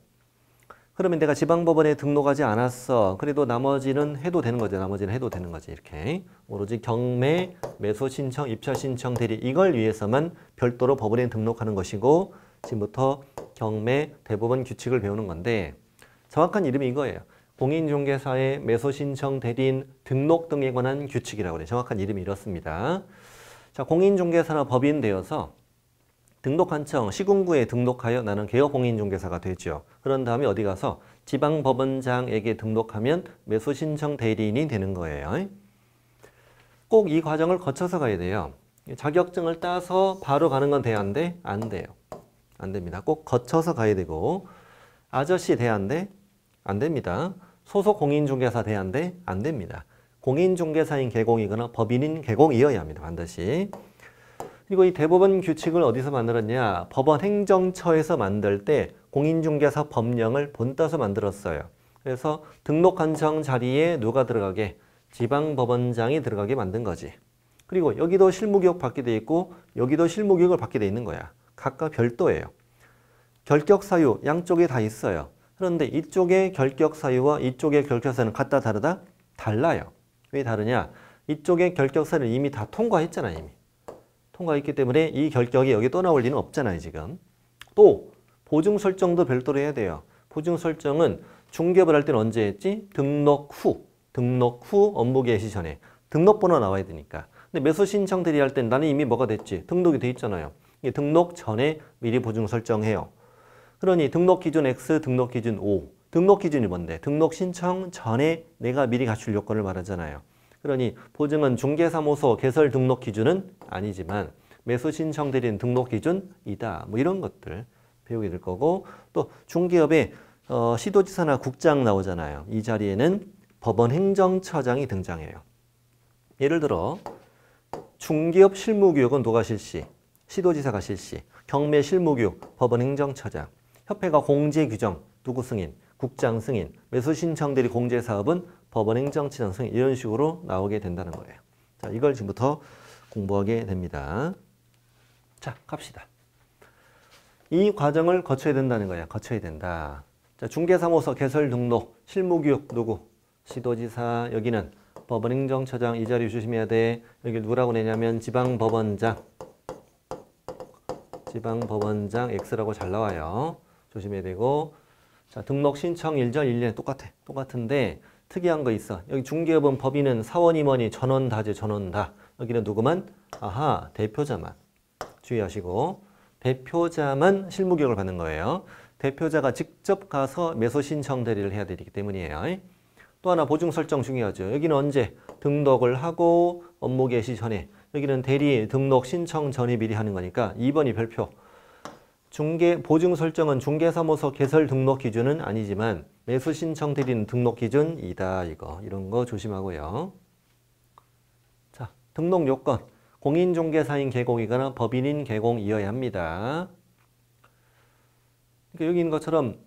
그러면 내가 지방법원에 등록하지 않았어. 그래도 나머지는 해도 되는 거죠. 나머지는 해도 되는 거지. 이렇게. 오로지 경매, 매수 신청, 입찰 신청 대리 이걸 위해서만 별도로 법원에 등록하는 것이고 지금부터 경매, 대법원 규칙을 배우는 건데 정확한 이름이 이거예요. 공인중개사의 매수 신청 대리인 등록 등에 관한 규칙이라고 그래요. 정확한 이름이 이렇습니다. 자, 공인중개사나 법인 되어서 등록한 청 시군구에 등록하여 나는 개업 공인중개사가 되죠. 그런 다음에 어디 가서 지방법원장에게 등록하면 매수 신청 대리인이 되는 거예요. 꼭 이 과정을 거쳐서 가야 돼요. 자격증을 따서 바로 가는 건 돼야 안 돼? 안 돼요. 안 됩니다. 꼭 거쳐서 가야 되고 아저씨 돼야 안 돼? 안 됩니다. 소속 공인중개사 돼야 안 돼? 안 됩니다. 공인중개사인 개공이거나 법인인 개공이어야 합니다. 반드시. 그리고 이 대법원 규칙을 어디서 만들었냐? 법원 행정처에서 만들 때 공인중개사 법령을 본따서 만들었어요. 그래서 등록한 청 자리에 누가 들어가게? 지방법원장이 들어가게 만든 거지. 그리고 여기도 실무교육 받게 돼 있고 여기도 실무교육을 받게 돼 있는 거야. 각각 별도예요. 결격사유 양쪽에 다 있어요. 그런데 이쪽의 결격사유와 이쪽의 결격사유는 같다 다르다? 달라요. 왜 다르냐? 이쪽의 결격사유는 이미 다 통과했잖아요. 이미. 통과했기 때문에 이 결격이 여기 또 나올 리는 없잖아요. 지금. 또 보증 설정도 별도로 해야 돼요. 보증 설정은 중개업을 할 때는 언제 했지? 등록 후 업무 개시 전에 등록번호 나와야 되니까 근데 매수 신청 대리할 땐 나는 이미 뭐가 됐지? 등록이 돼 있잖아요. 이게 등록 전에 미리 보증 설정해요. 그러니 등록 기준 X, 등록 기준 O. 등록 기준이 뭔데? 등록 신청 전에 내가 미리 갖출 요건을 말하잖아요. 그러니 보증은 중개사무소 개설 등록 기준은 아니지만 매수 신청 대리인 등록 기준이다. 뭐 이런 것들 배우게 될 거고, 또 중개업에 시도지사나 국장 나오잖아요. 이 자리에는 법원 행정처장이 등장해요. 예를 들어 중개업 실무교육은 누가 실시? 시도지사가 실시. 경매 실무교육 법원 행정처장. 협회가 공제 규정 누구 승인? 국장 승인. 매수 신청 대리 공제 사업은 법원 행정처장 승인. 이런 식으로 나오게 된다는 거예요. 자, 이걸 지금부터 공부하게 됩니다. 자, 갑시다. 이 과정을 거쳐야 된다는 거야. 거쳐야 된다. 자, 중개사무소 개설 등록, 실무교육 누구? 시도지사. 여기는 법원행정처장. 이 자리 조심해야 돼. 여기 누구라고 내냐면 지방법원장. 지방법원장 X라고 잘 나와요. 조심해야 되고. 자, 등록 신청 일전 1년 똑같아. 똑같은데 특이한 거 있어. 여기 중개업은 법인은 사원, 임원이 전원 다제 전원 다. 여기는 누구만? 아하, 대표자만. 주의하시고. 대표자만 실무교육을 받는 거예요. 대표자가 직접 가서 매수 신청 대리를 해야 되기 때문이에요. 또 하나 보증 설정 중요하죠. 여기는 언제? 등록을 하고 업무 개시 전에. 여기는 대리 등록 신청 전에 미리 하는 거니까 2번이 별표. 보증 설정은 중개사무소 개설 등록 기준은 아니지만 매수 신청 대리는 등록 기준이다. 이런 거 조심하고요. 자, 등록 요건. 공인중개사인 개공이거나 법인인 개공이어야 합니다. 그러니까 여기 있는 것처럼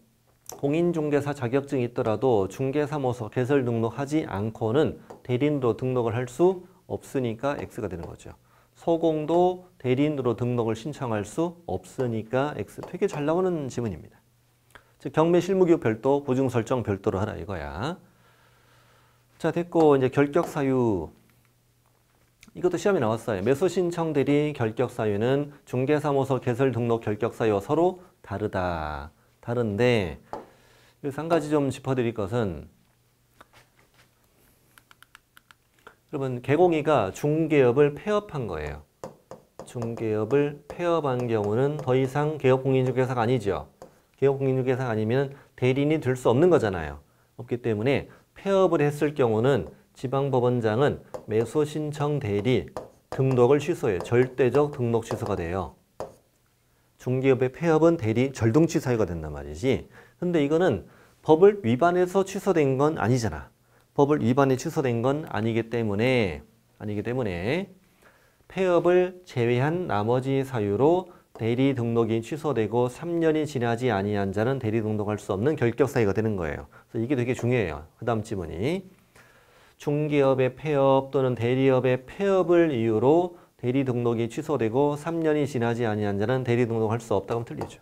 공인중개사 자격증이 있더라도 중개사무소 개설 등록하지 않고는 대리인으로 등록을 할 수 없으니까 X가 되는 거죠. 소공도 대리인으로 등록을 신청할 수 없으니까 X. 되게 잘 나오는 지문입니다. 즉 경매 실무교육 별도, 보증 설정 별도로 하라 이거야. 자, 됐고 이제 결격 사유. 이것도 시험에 나왔어요. 매수 신청 대리 결격 사유는 중개사무소 개설 등록 결격 사유와 서로 다르다. 다른데 그래서 한 가지 좀 짚어드릴 것은, 여러분 개공이가 중개업을 폐업한 거예요. 중개업을 폐업한 경우는 더 이상 개업공인중개사가 아니죠. 개업공인중개사가 아니면 대리인이 될 수 없는 거잖아요. 없기 때문에 폐업을 했을 경우는 지방법원장은 매수 신청 대리 등록을 취소해요. 절대적 등록 취소가 돼요. 중개업의 폐업은 대리 절등취 사유가 된단 말이지. 근데 이거는 법을 위반해서 취소된 건 아니잖아. 법을 위반해 취소된 건 아니기 때문에 폐업을 제외한 나머지 사유로 대리 등록이 취소되고 3년이 지나지 아니한 자는 대리 등록할 수 없는 결격 사유가 되는 거예요. 그래서 이게 되게 중요해요. 그 다음 지문이 중개업의 폐업 또는 대리업의 폐업을 이유로 대리 등록이 취소되고 3년이 지나지 아니한 자는 대리 등록할 수 없다고 하면 틀리죠.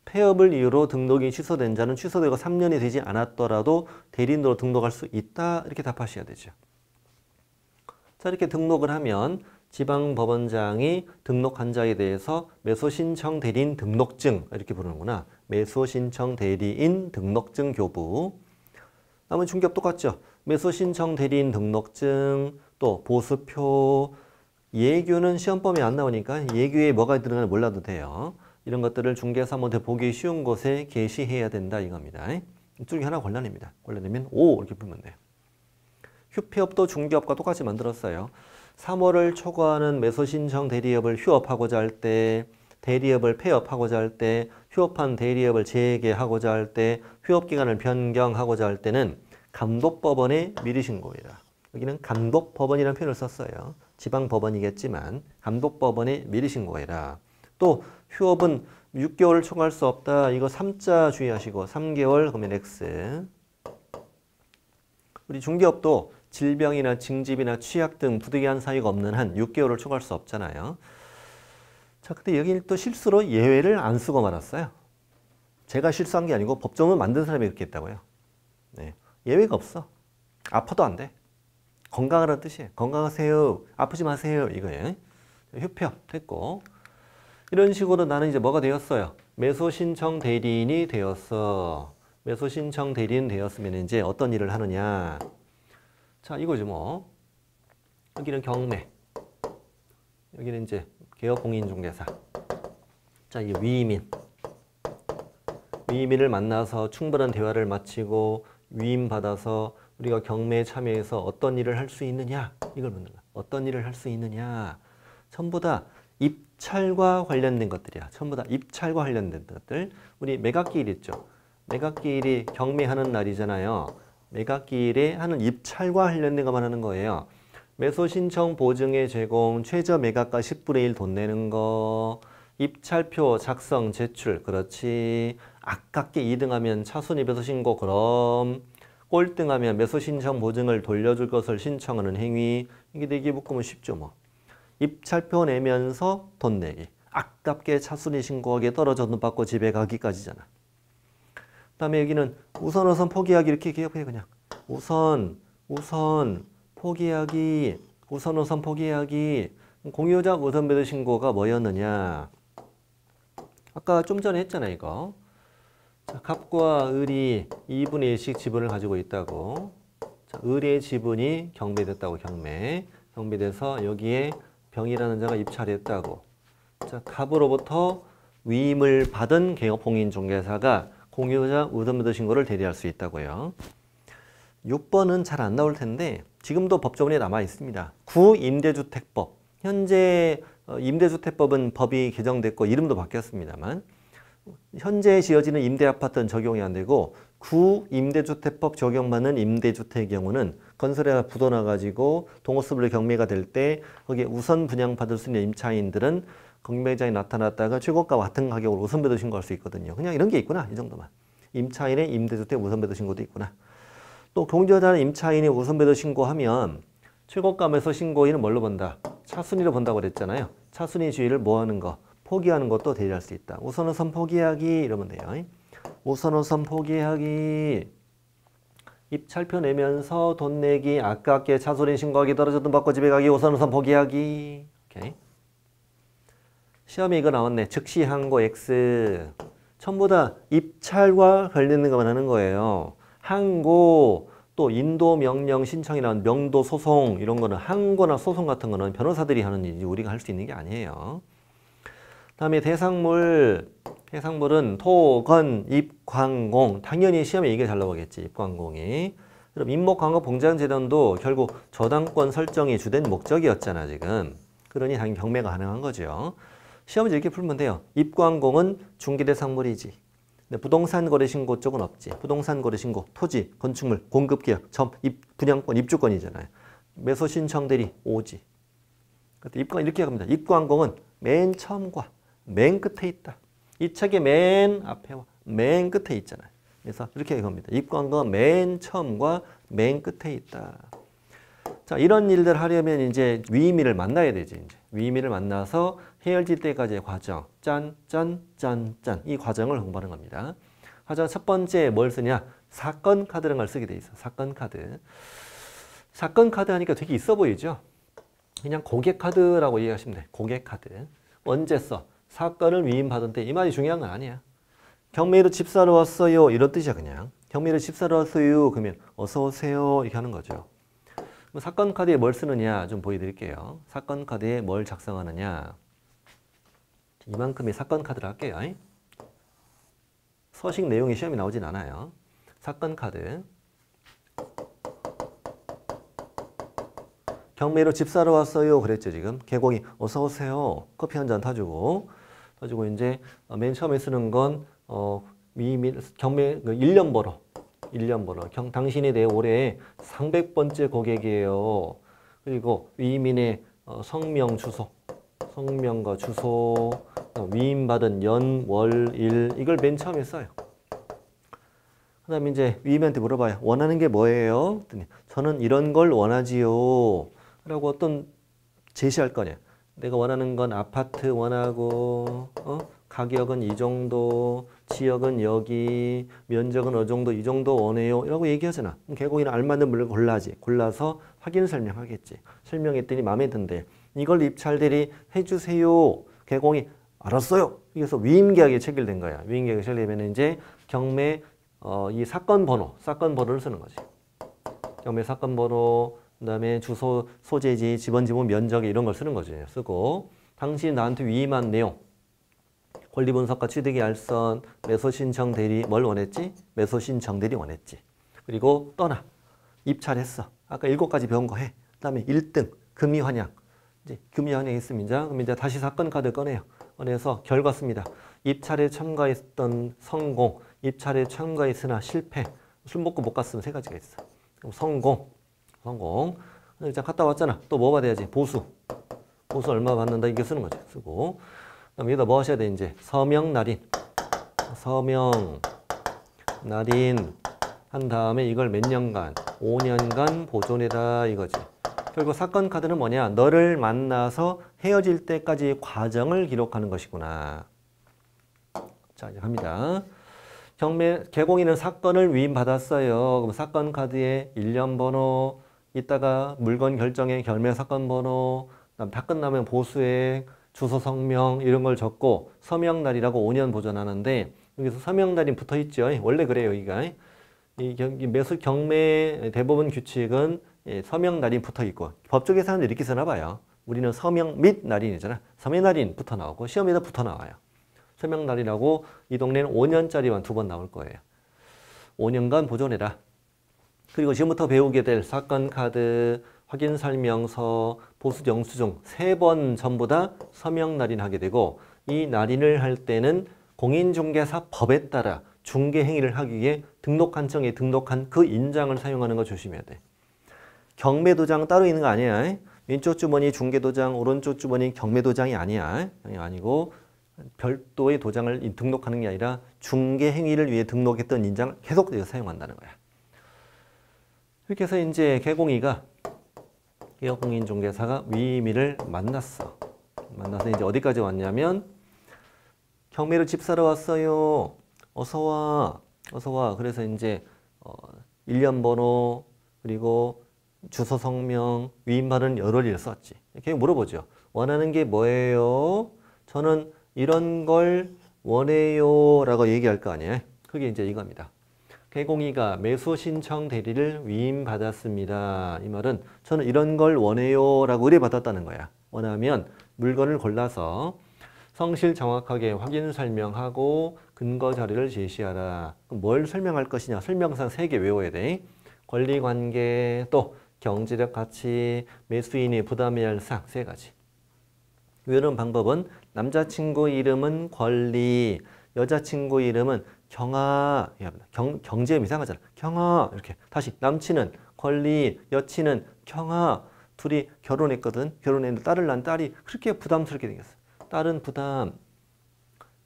폐업을 이유로 등록이 취소된 자는 취소되고 3년이 되지 않았더라도 대리인으로 등록할 수 있다. 이렇게 답하셔야 되죠. 자, 이렇게 등록을 하면 지방법원장이 등록한 자에 대해서 매수신청 대리인 등록증 이렇게 부르는구나. 매수신청 대리인 등록증 교부. 다음은 중개업 똑같죠. 매수신청 대리인 등록증, 또 보수표, 예규는 시험범위 안 나오니까 예규에 뭐가 들어가는지 몰라도 돼요. 이런 것들을 중개사무소에 보기 쉬운 곳에 게시해야 된다 이겁니다. 이쪽에 하나 골라냅니다. 골라내면 O 이렇게 풀면 돼요. 휴폐업도 중개업과 똑같이 만들었어요. 3월을 초과하는 매수신청 대리업을 휴업하고자 할 때, 대리업을 폐업하고자 할 때, 휴업한 대리업을 재개하고자 할 때, 휴업기간을 변경하고자 할 때는 감독법원에 미리 신고해라. 여기는 감독법원이라는 표현을 썼어요. 지방법원이겠지만 감독법원에 미리 신고해라. 또 휴업은 6개월을 초과할 수 없다. 이거 3자 주의하시고 3개월 그러면 X. 우리 중개업도 질병이나 징집이나 취약 등 부득이한 사유가 없는 한 6개월을 초과할 수 없잖아요. 자, 근데 여기 또 실수로 예외를 안 쓰고 말았어요. 제가 실수한 게 아니고 법정을 만든 사람이 그렇게 했다고요. 네. 예외가 없어. 아파도 안 돼. 건강하라는 뜻이에요. 건강하세요. 아프지 마세요. 이거예요. 휴폐업 됐고. 이런 식으로 나는 이제 뭐가 되었어요? 매수신청 대리인이 되었어. 매수신청 대리인 되었으면 이제 어떤 일을 하느냐. 자, 이거죠 뭐. 여기는 경매, 여기는 이제 개업공인중개사. 자, 이게 위임인을 만나서 충분한 대화를 마치고 위임받아서 우리가 경매에 참여해서 어떤 일을 할 수 있느냐, 이걸 묻는 거야. 어떤 일을 할 수 있느냐. 전부 다 입찰과 관련된 것들이야. 전부 다 입찰과 관련된 것들. 우리 매각기일 있죠. 매각기일이 경매하는 날이잖아요. 매각기일에 하는 입찰과 관련된 것만 하는 거예요. 매수 신청 보증의 제공, 최저 매각가 10분의 1 돈 내는 거, 입찰표 작성 제출, 그렇지. 아깝게 2등하면 차순위 매수 신고, 그럼. 꼴등하면 매수 신청 보증을 돌려줄 것을 신청하는 행위. 이게 내기 묶으면 쉽죠 뭐. 입찰표 내면서 돈 내기. 아깝게 차순위 신고하게 떨어져 돈 받고 집에 가기까지잖아. 그 다음에 여기는 우선 포기하기 이렇게 기억해 그냥. 우선 포기하기. 우선 포기하기. 공유자 우선 매도 신고가 뭐였느냐. 아까 좀 전에 했잖아 이거. 자, 갑과 을이 2분의 1씩 지분을 가지고 있다고. 자, 을의 지분이 경매됐다고. 경매돼서 여기에 병이라는 자가 입찰했다고. 자, 갑으로부터 위임을 받은 개업공인중개사가 공유자 우선 매도 신고를 대리할 수 있다고요. 6번은 잘 안 나올 텐데 지금도 법조문에 남아 있습니다. 구임대주택법. 현재 임대주택법은 법이 개정됐고 이름도 바뀌었습니다만 현재 지어지는 임대아파트는 적용이 안 되고 구임대주택법 적용받는 임대주택의 경우는 건설회가 부도나가지고 동호수불 경매가 될 때 거기에 우선 분양받을 수 있는 임차인들은 경매장에 나타났다가 최고가와 같은 가격으로 우선 매도 신고할 수 있거든요. 그냥 이런 게 있구나. 이 정도만. 임차인의 임대주택 우선 매도 신고도 있구나. 또 공유자는 임차인이 우선 매도 신고하면 최고가 매수 신고인은 뭘로 본다? 차순위로 본다고 그랬잖아요. 차순위 주의를 뭐 하는 거? 포기하는 것도 대리할 수 있다. 우선 포기하기 이러면 돼요. 우선 포기하기. 입찰표 내면서 돈 내기, 아깝게 차순위 신고하기, 떨어져 돈 받고 집에 가기, 우선 포기하기. 오케이. 시험에 이거 나왔네. 즉시 항고 X. 전부 다 입찰과 관련된 것만 하는 거예요. 항고, 또 인도 명령 신청이나 명도 소송 이런 거는 항고나 소송 같은 거는 변호사들이 하는 일이지 우리가 할 수 있는 게 아니에요. 다음에 해상물은 토, 건, 입, 광공. 당연히 시험에 이게 잘 나오겠지. 입, 광공이. 그럼 임목, 광고, 봉장 재단도 결국 저당권 설정이 주된 목적이었잖아 지금. 그러니 당연히 경매가 가능한 거죠. 시험을 이렇게 풀면 돼요. 입, 광공은 중개대상물이지. 근데 부동산 거래 신고 쪽은 없지. 부동산 거래 신고, 토지, 건축물, 공급 계약, 분양권, 입주권이잖아요. 매수 신청 대리 오지. 입광 이렇게 합니다. 입광공은 맨 처음과 맨 끝에 있다. 이 책의 맨 앞에와 맨 끝에 있잖아요. 그래서 이렇게 이겁니다. 입광공은 맨 처음과 맨 끝에 있다. 자, 이런 일들 하려면 이제 위임인을 만나야 되지. 이제 위임인을 만나서 헤어질 때까지의 과정, 짠. 이 과정을 공부하는 겁니다. 가장 첫 번째 뭘 쓰냐? 사건 카드라는 걸 쓰게 돼 있어. 사건 카드. 사건 카드 하니까 되게 있어 보이죠? 그냥 고객 카드라고 이해하시면 돼. 고객 카드. 언제 써? 사건을 위임받은 때. 이 말이 중요한 건 아니야. 경매로 집 사러 왔어요. 이런 뜻이야 그냥. 경매로 집 사러 왔어요. 그러면 어서 오세요. 이렇게 하는 거죠. 사건 카드에 뭘 쓰느냐 좀 보여드릴게요. 사건 카드에 뭘 작성하느냐. 이만큼의 사건 카드를 할게요. 서식 내용이 시험에 나오진 않아요. 사건 카드. 경매로 집 사러 왔어요. 그랬죠 지금. 개공이 어서 오세요. 커피 한 잔 타주고 이제 맨 처음에 쓰는 건 경매 1년 번호. 1년 번호. 당신이 내 올해 300번째 고객이에요. 그리고 위임인의 성명, 주소. 성명과 주소, 위임받은 연, 월, 일 이걸 맨 처음에 써요. 그 다음에 이제 위임한테 물어봐요. 원하는 게 뭐예요? 저는 이런 걸 원하지요. 라고 어떤 제시할 거냐. 내가 원하는 건 아파트 원하고 가격은 이 정도, 지역은 여기, 면적은 어느 정도, 이 정도 원해요. 라고 얘기하잖아. 그럼 개공이는 알맞는 물건을 골라야지. 골라서 확인 설명하겠지. 설명했더니 마음에 든대. 이걸 입찰대리 해주세요. 개공이 알았어요. 그래서 위임계약이 체결된 거야. 위임계약이 체결되면 이제 경매 이 사건 번호를 쓰는 거지. 경매 사건 번호 그 다음에 주소, 소재지, 지번, 지문, 면적 이런 걸 쓰는 거죠. 쓰고 당신이 나한테 위임한 내용 권리 분석과 취득의 알선, 매수 신청 대리 뭘 원했지? 매수 신청 대리 원했지. 그리고 떠나. 입찰했어. 아까 7가지 배운 거 해. 그 다음에 1등 금이 환영. 이제 금이 환영했습니다. 그럼 이제 다시 사건 카드 꺼내요. 꺼내서 결과 씁니다. 입찰에 참가했던 성공, 입찰에 참가했으나 실패. 술 먹고 못 갔으면 3가지가 있어. 그럼 성공. 이제 갔다 왔잖아. 또 뭐 받아야지? 보수. 보수 얼마 받는다 이게 쓰는 거죠. 쓰고. 그럼 여기다 뭐 하셔야 돼? 이제 서명 날인. 서명 날인 한 다음에 이걸 몇 년간? 5년간 보존해라 이거지. 결국 사건 카드는 뭐냐? 너를 만나서 헤어질 때까지 과정을 기록하는 것이구나. 자, 이제 갑니다. 개공인은 사건을 위임받았어요. 그럼 사건 카드에 일련 번호, 이따가 물건 결정의 결매 사건 번호, 그다음 다 끝나면 보수액, 주소 성명 이런 걸 적고 서명날이라고 5년 보존하는데 여기서 서명날이 붙어 있죠. 원래 그래요, 여기가. 이 매수 경매 대법원 규칙은 서명날인 붙어 있고 법조계사는 이렇게 쓰나 봐요. 우리는 서명 및 날인이잖아. 서명날인 붙어 나오고 시험에도 붙어 나와요. 서명날이라고 이 동네는 5년짜리만 2번 나올 거예요. 5년간 보존해라. 그리고 지금부터 배우게 될 사건 카드, 확인 설명서, 보수 영수증 3번 전부 다 서명 날인하게 되고 이 날인을 할 때는 공인중개사 법에 따라 중개 행위를 하기 위해 등록한청에 등록한 그 인장을 사용하는 거 조심해야 돼. 경매도장 따로 있는 거 아니야. 왼쪽 주머니 중개도장, 오른쪽 주머니 경매도장이 아니야. 아니고 별도의 도장을 등록하는 게 아니라 중개 행위를 위해 등록했던 인장을 계속 사용한다는 거야. 이렇게 해서 이제 개공이가 개업공인중개사가 위임이를 만났어. 만나서 이제 어디까지 왔냐면 경매로 집 사러 왔어요. 어서 와. 어서 와. 그래서 이제 일련 번호 그리고 주소 성명 위임받은 여론을 썼지. 이렇게 물어보죠. 원하는 게 뭐예요? 저는 이런 걸 원해요 라고 얘기할 거 아니에요. 그게 이제 이겁니다. 개공이가 매수 신청 대리를 위임받았습니다. 이 말은 저는 이런 걸 원해요 라고 의뢰받았다는 거야. 원하면 물건을 골라서 성실 정확하게 확인 설명하고 근거 자료를 제시하라. 그럼 뭘 설명할 것이냐? 설명상 3개 외워야 돼. 권리관계, 또 경제적 가치, 매수인이 부담해야 할 사항 3가지. 외우는 방법은 남자친구 이름은 권리, 여자친구 이름은 경아, 경제음 이상하잖아. 경아 이렇게 다시 남친은 권리, 여친은 경아. 둘이 결혼했거든. 결혼했는데 딸을 낳은 딸이 그렇게 부담스럽게 생겼어. 딸은 부담.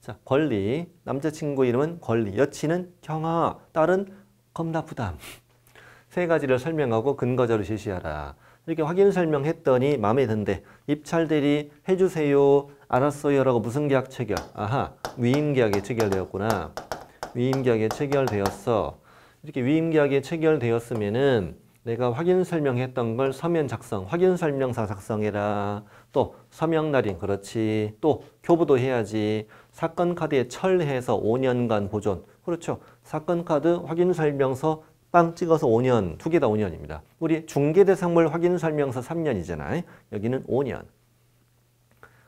자, 권리. 남자친구 이름은 권리, 여친은 경아, 딸은 겁나 부담. 3가지를 설명하고 근거자료 제시하라. 이렇게 확인 설명했더니 마음에 든대. 입찰 대리 해주세요. 알았어요. 라고 무슨 계약 체결? 아하, 위임계약에 체결되었구나. 위임계약에 체결되었어. 이렇게 위임계약에 체결되었으면은 내가 확인 설명했던 걸 서면 작성, 확인 설명서 작성해라. 또 서명 날인, 그렇지. 또 교부도 해야지. 사건 카드에 철해서 5년간 보존. 그렇죠. 사건 카드 확인 설명서 빵 찍어서 5년, 2개 다 5년입니다. 우리 중개대상물 확인 설명서 3년이잖아요. 여기는 5년.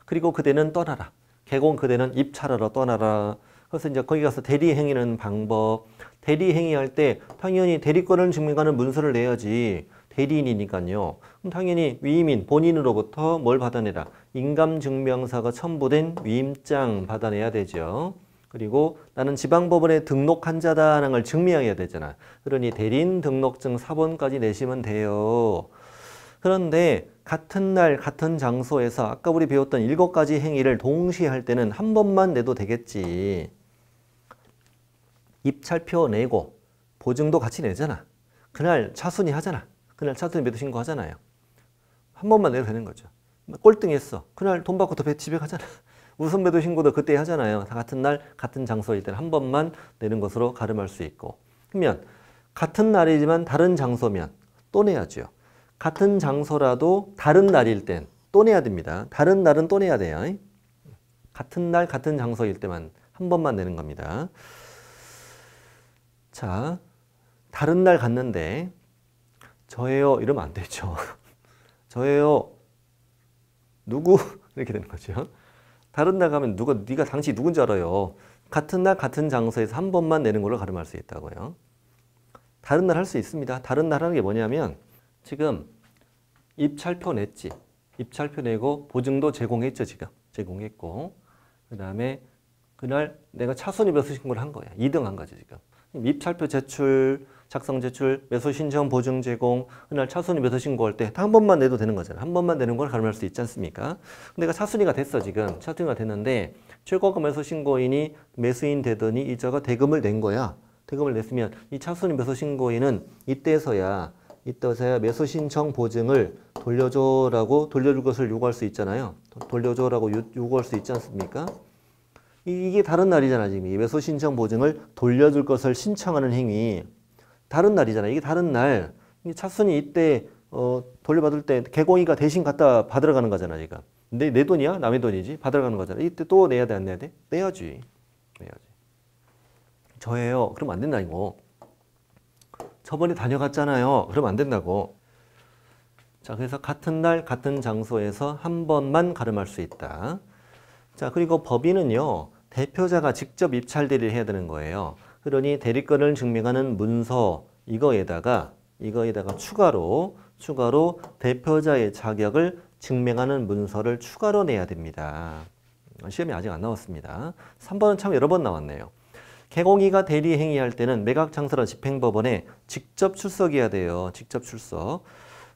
그리고 그대는 떠나라. 개공 그대는 입찰하러 떠나라. 그래서 이제 거기 가서 대리행위하는 방법. 대리행위할 때 당연히 대리권을 증명하는 문서를 내야지. 대리인이니까요. 그럼 당연히 위임인 본인으로부터 뭘 받아내라. 인감증명서가 첨부된 위임장 받아내야 되죠. 그리고 나는 지방법원에 등록한 자다라는 걸 증명해야 되잖아. 그러니 대리인 등록증 사본까지 내시면 돼요. 그런데 같은 날 같은 장소에서 아까 우리 배웠던 7가지 행위를 동시에 할 때는 한 번만 내도 되겠지. 입찰표 내고 보증도 같이 내잖아. 그날 차순위 하잖아. 그날 차순위 매도 신고하잖아요. 한 번만 내도 되는 거죠. 꼴등했어. 그날 돈 받고 더 집에 가잖아. 우선 매도 신고도 그때 하잖아요. 같은 날 같은 장소일 때는 한 번만 내는 것으로 가름할 수 있고. 그러면 같은 날이지만 다른 장소면 또 내야죠. 같은 장소라도 다른 날일 땐 또 내야 됩니다. 다른 날은 또 내야 돼요. 같은 날 같은 장소일 때만 한 번만 내는 겁니다. 자, 다른 날 갔는데 저예요 이러면 안 되죠. 저예요. 누구? 이렇게 되는 거죠. 다른 날 가면 네가 당시 누군지 알아요. 같은 날 같은 장소에서 한 번만 내는 걸로 가름할 수 있다고요. 다른 날 할 수 있습니다. 다른 날 하는 게 뭐냐면 지금 입찰표 냈지. 입찰표 내고 보증도 제공했죠. 지금 제공했고 그 다음에 그날 내가 차순위 매수 신고를 한 거야. 2등 한 거지 지금. 입찰표 제출, 작성 제출, 매수 신청, 보증 제공, 그날 차순위 매수 신고할 때 한 번만 내도 되는 거잖아. 한 번만 내는 걸 가름할 수 있지 않습니까? 내가 차순위가 됐어 지금. 차순위가 됐는데 최고가 매수 신고인이 매수인 되더니 이자가 대금을 낸 거야. 대금을 냈으면 이 차순위 매수 신고인은 이때서야 매수 신청 보증을 돌려줘라고 돌려줄 것을 요구할 수 있잖아요. 돌려줘라고 요구할 수 있지 않습니까? 이게 다른 날이잖아 지금. 이 매수 신청 보증을 돌려줄 것을 신청하는 행위. 다른 날이잖아. 이게 다른 날. 차순위 이때 돌려받을 때 개공이가 대신 갖다 받으러 가는 거잖아 지금. 내 돈이야? 남의 돈이지. 받으러 가는 거잖아. 이때 또 내야 돼 안 내야 돼? 내야지. 저예요. 그러면 안 된다 이거. 저번에 다녀갔잖아요. 그러면 안 된다고. 자, 그래서 같은 날 같은 장소에서 한 번만 가름할 수 있다. 자, 그리고 법인은요. 대표자가 직접 입찰 대리를 해야 되는 거예요. 그러니 대리권을 증명하는 문서 이거에다가 추가로 대표자의 자격을 증명하는 문서를 추가로 내야 됩니다. 시험이 아직 안 나왔습니다. 3번은 참 여러 번 나왔네요. 개공이가 대리 행위할 때는 매각장사라 집행법원에 직접 출석해야 돼요. 직접 출석.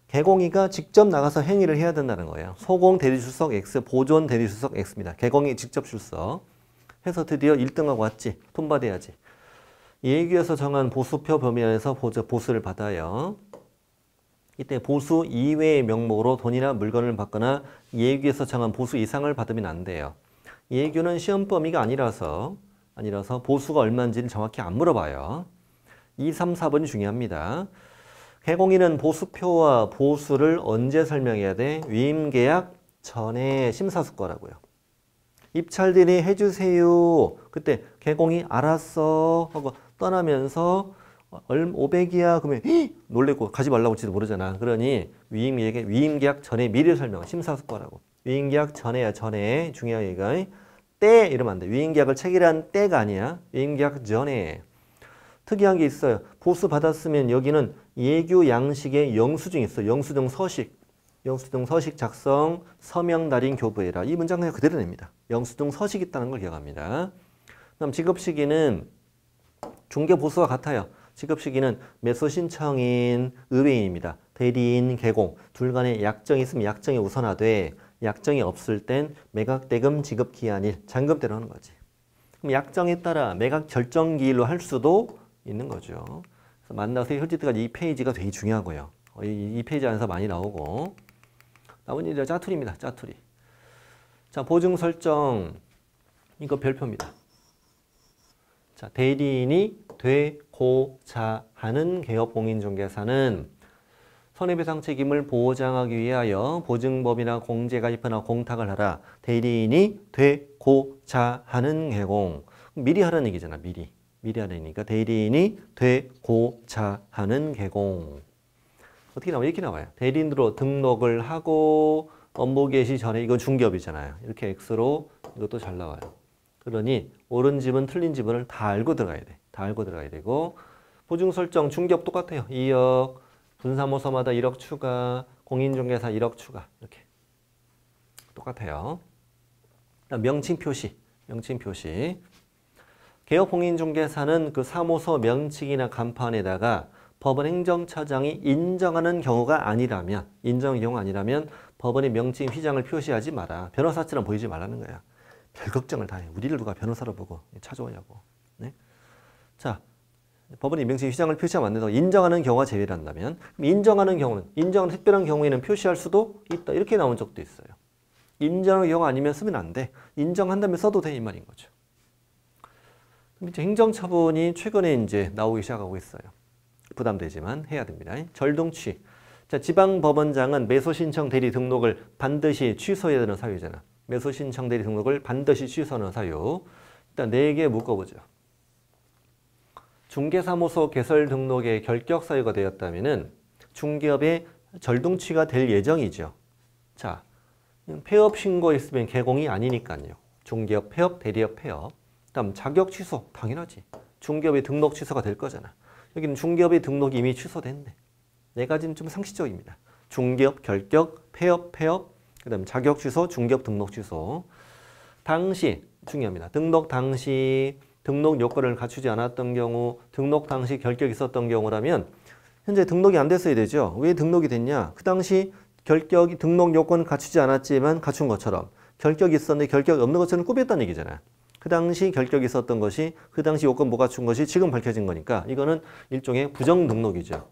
개공이가 직접 나가서 행위를 해야 된다는 거예요. 소공 대리 출석 X, 보존 대리 출석 X입니다. 개공이 직접 출석. 해서 드디어 1등하고 왔지. 돈 받아야지. 예규에서 정한 보수표 범위 안에서 보수를 받아요. 이때 보수 이외의 명목으로 돈이나 물건을 받거나 예규에서 정한 보수 이상을 받으면 안 돼요. 예규는 시험 범위가 아니라서 보수가 얼마인지를 정확히 안 물어봐요. 2, 3, 4번이 중요합니다. 개공인은 보수표와 보수를 언제 설명해야 돼? 위임계약 전에 심사숙고라고요. 입찰 대리 해주세요. 그때 개공이 알았어 하고 떠나면서 500이야 그러면 놀래고 가지 말라고 할지도 모르잖아. 그러니 위임계약 전에 미리 설명, 심사숙고라고. 위임계약 전에야 전에 중요한 얘기가 때 이러면 안 돼. 위임계약을 체결한 때가 아니야. 위임계약 전에. 특이한 게 있어요. 보수 받았으면 여기는 예규 양식의 영수증이 있어. 영수증 서식 작성, 서명 달인 교부해라. 이 문장 그냥 그대로 냅니다. 영수증 서식이 있다는 걸 기억합니다. 그다음 지급 시기는 중개 보수와 같아요. 지급 시기는 매수 신청인, 의뢰인입니다. 대리인, 개공 둘 간에 약정이 있으면 약정이 우선화돼. 약정이 없을 땐 매각 대금 지급 기한일 잔금대로 하는 거지. 그럼 약정에 따라 매각 결정 기일로 할 수도 있는 거죠. 그래서 만나서 효지가 이 페이지가 되게 중요하고요. 이 페이지 안에서 많이 나오고 나머지 이제 짜투리입니다. 짜투리. 자, 보증 설정 이거 별표입니다. 자, 대리인이 되고자 하는 개업공인중개사는 손해배상 책임을 보장하기 위하여 보증법이나 공제가입이나 공탁을 하라. 대리인이 되고자 하는 개공. 미리 하라는 얘기잖아. 미리 하라니까 대리인이 되고자 하는 개공. 어떻게 나와요? 이렇게 나와요. 대리인으로 등록을 하고 업무 개시 전에 이건 중개업이잖아요. 이렇게 X로 이것도 잘 나와요. 그러니 옳은 지분 틀린 지분을 다 알고 들어가야 돼. 다 알고 들어가야 되고 보증 설정 중개업 똑같아요. 2억 분사모서마다 1억 추가 공인중개사 1억 추가 이렇게 똑같아요. 명칭 표시 개업공인중개사는 그 사무소 명칭이나 간판에다가 법원 행정처장이 인정하는 경우가 아니라면 법원의 명칭 휘장을 표시하지 마라. 변호사처럼 보이지 말라는 거야. 별 걱정을 다 해. 우리를 누가 변호사로 보고 찾아오냐고. 네? 자, 법원의 명칭 휘장을 표시하면 안 된다고. 인정하는 경우가 제외한다면 인정하는 특별한 경우에는 표시할 수도 있다. 이렇게 나온 적도 있어요. 인정하는 경우가 아니면 쓰면 안 돼. 인정한다면 써도 돼. 이 말인 거죠. 이제 행정처분이 최근에 이제 나오기 시작하고 있어요. 부담되지만 해야 됩니다. 절동취. 자, 지방법원장은 매수신청 대리 등록을 반드시 취소해야 되는 사유잖아. 매수신청 대리 등록을 반드시 취소하는 사유. 일단 4개 묶어보죠. 중개사무소 개설 등록의 결격 사유가 되었다면은 중개업의 절동치가 될 예정이죠. 자, 폐업 신고했으면 개공이 아니니까요. 중개업 폐업, 대리업 폐업. 다음 자격 취소, 당연하지. 중개업의 등록 취소가 될 거잖아. 여기는 중개업의 등록이 이미 취소됐네. 네 가지는 좀 상식적입니다. 중개업 결격, 폐업, 그 다음 자격 취소, 중개업 등록 취소. 당시, 중요합니다. 등록 당시 등록 요건을 갖추지 않았던 경우, 등록 당시 결격이 있었던 경우라면 현재 등록이 안 됐어야 되죠. 왜 등록이 됐냐? 그 당시 결격이 등록 요건을 갖추지 않았지만 갖춘 것처럼 결격이 있었는데 결격이 없는 것처럼 꾸몄다는 얘기잖아요. 그 당시 결격이 있었던 것이 그 당시 요건 못 갖춘 것이 지금 밝혀진 거니까 이거는 일종의 부정 등록이죠.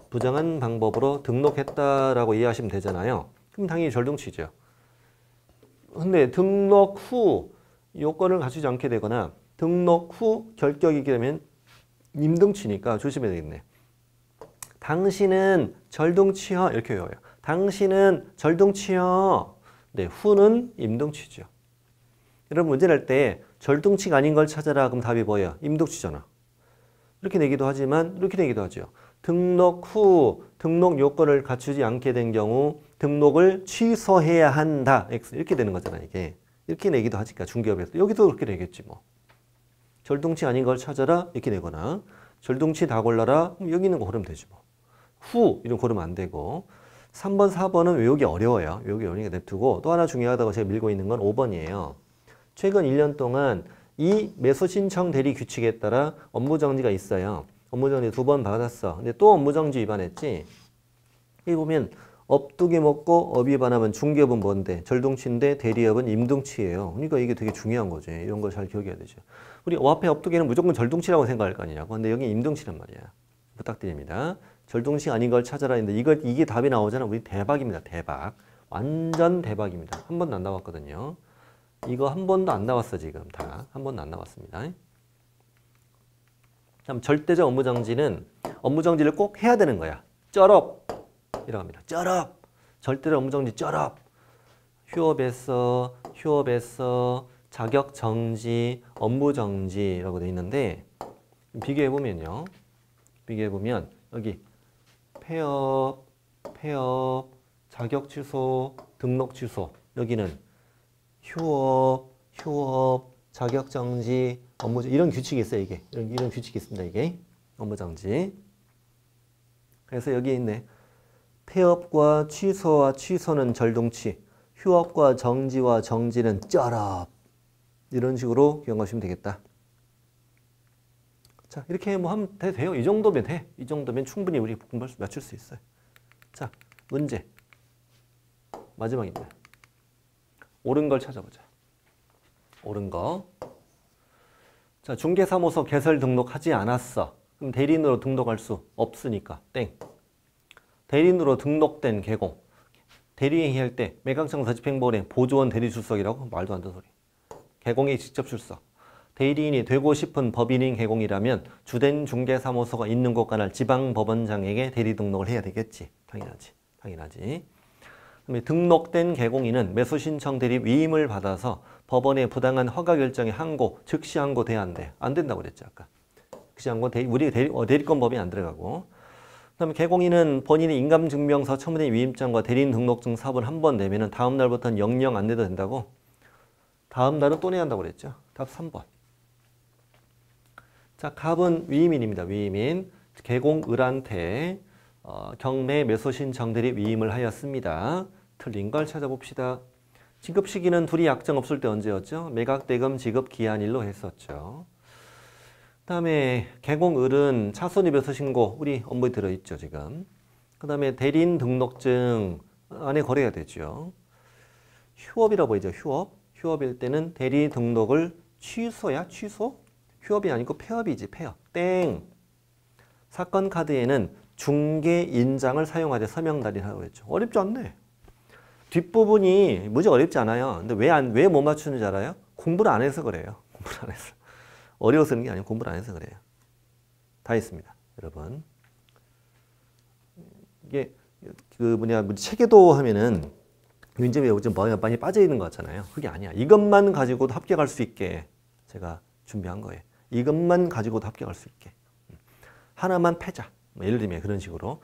부정한 방법으로 등록했다라고 이해하시면 되잖아요. 그럼 당연히 절동치죠. 근데 등록 후 요건을 갖추지 않게 되거나 등록 후 결격이게 되면 임등치니까 조심해야 되겠네. 당신은 절동치여 이렇게 외워요. 당신은 절동치여. 네, 후는 임등치죠. 여러분 문제 낼 때 절동치가 아닌 걸 찾아라 그럼 답이 뭐예요? 임등치잖아. 이렇게 내기도 하지만 이렇게 내기도 하죠. 등록 후 등록 요건을 갖추지 않게 된 경우 등록을 취소해야 한다. X 이렇게 되는 거잖아 이게. 이렇게 내기도 하니까 중개업에서. 여기도 그렇게 되겠지 뭐. 절동치 아닌 걸 찾아라 이렇게 내거나 절동치 다 골라라 여기 있는 거 고르면 되지 뭐. 후 이런 거 고르면 안 되고 3번, 4번은 외우기 어려워요. 외우기 어려우니까 냅두고 또 하나 중요하다고 제가 밀고 있는 건 5번이에요. 최근 1년 동안 이 매수 신청 대리 규칙에 따라 업무정지가 있어요. 업무정지 2번 받았어. 근데 또 업무정지 위반했지. 여기 보면 업 2개 먹고 업 위반하면 중개업은 뭔데? 절동치인데 대리업은 임등치예요. 그러니까 이게 되게 중요한 거지. 이런 걸 잘 기억해야 되죠. 우리 앞에 업 2개는 무조건 절동치라고 생각할 거 아니냐고. 근데 여기 임등치란 말이야. 부탁드립니다. 절동치 아닌 걸 찾아라 했는데 이게 답이 나오잖아. 우리 대박입니다. 대박. 완전 대박입니다. 한 번도 안 나왔거든요. 이거 한 번도 안 나왔어 지금 다. 한 번도 안 나왔습니다. 다음 절대적 업무정지는 업무정지를 꼭 해야 되는 거야. 쩔업 이라고 합니다. 쩔업. 절대적 업무정지 쩔업. 휴업에서 자격정지, 업무정지라고 되어 있는데 비교해보면요. 비교해보면 여기 폐업, 자격 취소, 등록 취소. 여기는 휴업, 자격 정지, 업무 이런 규칙이 있어요. 이게 이런 규칙이 있습니다. 이게 업무 정지. 그래서 여기 있네. 폐업과 취소와 취소는 절동치, 휴업과 정지와 정지는 쩔업. 이런 식으로 기억하시면 되겠다. 자, 이렇게 뭐 하면 돼요. 이 정도면 돼. 이 정도면 충분히 우리 공부를 맞출 수 있어요. 자, 문제. 마지막입니다. 옳은 걸 찾아보자. 옳은 거. 자, 중개사무소 개설 등록하지 않았어. 그럼 대리인으로 등록할 수 없으니까 땡. 대리인으로 등록된 개공. 대리인이 할 때 매각청사 집행본에 보조원 대리출석이라고? 말도 안 되는 소리. 개공이 직접 출석. 대리인이 되고 싶은 법인인 개공이라면 주된 중개사무소가 있는 곳 관할 지방법원장에게 대리 등록을 해야 되겠지. 당연하지. 그다음에 등록된 개공인은 매수신청 대리 위임을 받아서 법원의 부당한 허가 결정에 항고, 즉시 항고돼야 안 돼. 안 된다고 그랬죠 아까. 즉시 항고, 우리 대리권 법인이 안 들어가고. 그다음에 개공인은 본인이 인감증명서, 처분의 위임장과 대리인 등록증 사본 한 번 내면은 다음 날부터는 영영 안 내도 된다고. 다음 날은 또 내야 한다고 그랬죠. 답 3번. 자, 갑은 위임인입니다. 위임인. 개공을한테 경매 매수신청들이 위임을 하였습니다. 틀린 걸 찾아봅시다. 지급 시기는 둘이 약정 없을 때 언제였죠? 매각대금 지급 기한일로 했었죠. 그 다음에 개공을은 차손이 매수신고 우리 업무에 들어있죠 지금. 그 다음에 대리인 등록증 안에 거래가 되죠. 휴업이라고 보이죠. 휴업일 때는 대리 등록을 취소야? 취소? 휴업이 아니고 폐업이지. 폐업. 땡. 사건 카드에는 중개 인장을 사용하되 서명 달인하라고 했죠. 어렵지 않네. 뒷부분이 무지 어렵지 않아요. 근데 왜 못 맞추는지 알아요? 공부를 안 해서 그래요. 공부를 안 해서. 어려워서 그런 게 아니고 공부를 안 해서 그래요. 다 했습니다. 여러분. 이게 체계도 하면은 문제 외우고 좀 많이 빠져 있는 것 같잖아요. 그게 아니야. 이것만 가지고도 합격할 수 있게 제가 준비한 거예요. 이것만 가지고도 합격할 수 있게. 하나만 패자. 예를 들면 그런 식으로.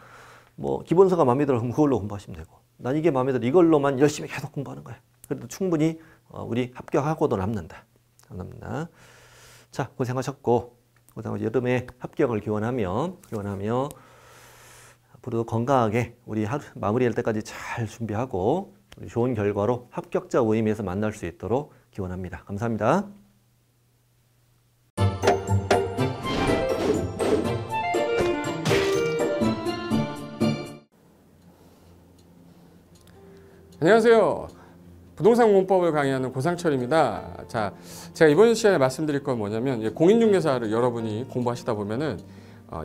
뭐 기본서가 마음에 들어 그럼 그걸로 공부하시면 되고, 난 이게 마음에 들어 이걸로만 열심히 계속 공부하는 거야. 그래도 충분히 우리 합격하고도 남는다. 자, 고생하셨고, 여름에 합격을 기원하며 앞으로도 건강하게 우리 하루 마무리할 때까지 잘 준비하고 우리 좋은 결과로 합격자 모임에서 만날 수 있도록 기원합니다. 감사합니다. 안녕하세요. 부동산 공법을 강의하는 고상철입니다. 자, 제가 이번 시간에 말씀드릴 건 뭐냐면, 공인중개사를 여러분이 공부하시다 보면은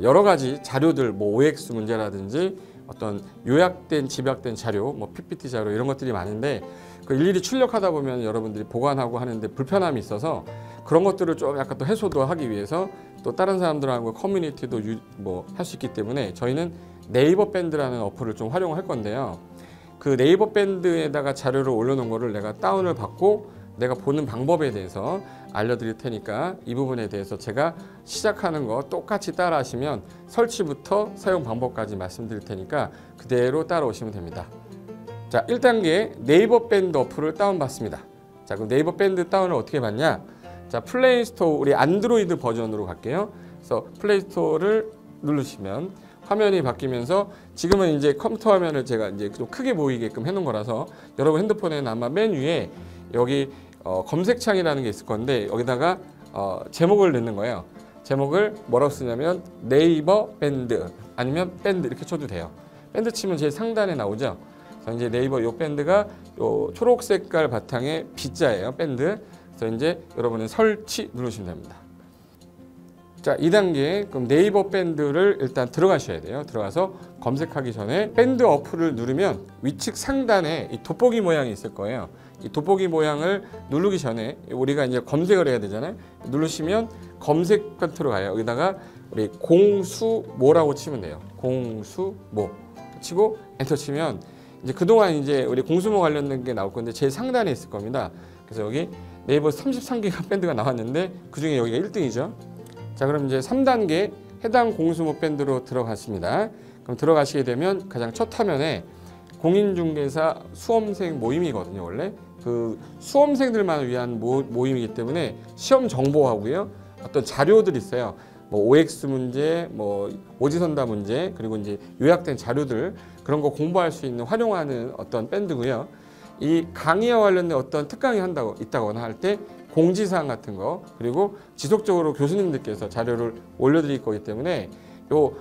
여러 가지 자료들, 뭐 OX 문제라든지 어떤 요약된 집약된 자료, 뭐 PPT 자료 이런 것들이 많은데, 그 일일이 출력하다 보면 여러분들이 보관하고 하는데 불편함이 있어서 그런 것들을 좀 약간 또 해소도 하기 위해서 또 다른 사람들하고 커뮤니티도 뭐 할 수 있기 때문에 저희는 네이버 밴드라는 어플을 좀 활용할 건데요. 그 네이버 밴드에다가 자료를 올려놓은 거를 내가 다운을 받고 내가 보는 방법에 대해서 알려드릴 테니까 이 부분에 대해서 제가 시작하는 거 똑같이 따라 하시면 설치부터 사용 방법까지 말씀드릴 테니까 그대로 따라오시면 됩니다. 자, 1단계 네이버 밴드 어플을 다운받습니다. 자, 그럼 네이버 밴드 다운을 어떻게 받냐? 자, 플레이스토어, 우리 안드로이드 버전으로 갈게요. 그래서 플레이스토어를 누르시면 화면이 바뀌면서, 지금은 이제 컴퓨터 화면을 제가 이제 좀 크게 보이게끔 해놓은 거라서 여러분 핸드폰에는 아마 맨 위에 여기 검색창이라는 게 있을 건데 여기다가 제목을 넣는 거예요. 제목을 뭐라고 쓰냐면 네이버 밴드 아니면 밴드 이렇게 쳐도 돼요. 밴드 치면 제일 상단에 나오죠. 그래서 이제 네이버 요 밴드가 요 초록 색깔 바탕에 B자예요. 밴드. 그래서 이제 여러분은 설치 누르시면 됩니다. 자, 2단계 그럼 네이버 밴드를 일단 들어가셔야 돼요. 들어가서 검색하기 전에 밴드 어플을 누르면 위측 상단에 이 돋보기 모양이 있을 거예요. 이 돋보기 모양을 누르기 전에 우리가 이제 검색을 해야 되잖아요. 누르시면 검색 컨트롤 가요. 여기다가 우리 공수모라고 치면 돼요. 공수모 치고 엔터 치면 이제 그동안 이제 우리 공수모 관련된 게 나올 건데 제일 상단에 있을 겁니다. 그래서 여기 네이버 33개가 밴드가 나왔는데 그중에 여기가 1등이죠. 자, 그럼 이제 3단계 해당 공수모 밴드로 들어갔습니다. 그럼 들어가시게 되면 가장 첫 화면에 공인중개사 수험생 모임이거든요. 원래 그 수험생들만 위한 모임이기 때문에 시험 정보하고요, 어떤 자료들이 있어요. 뭐 OX 문제, 뭐 오지선다 문제, 그리고 이제 요약된 자료들, 그런 거 공부할 수 있는 활용하는 어떤 밴드고요. 이 강의와 관련된 어떤 특강이 있다거나 할 때 공지사항 같은 거, 그리고 지속적으로 교수님들께서 자료를 올려드릴 거기 때문에 요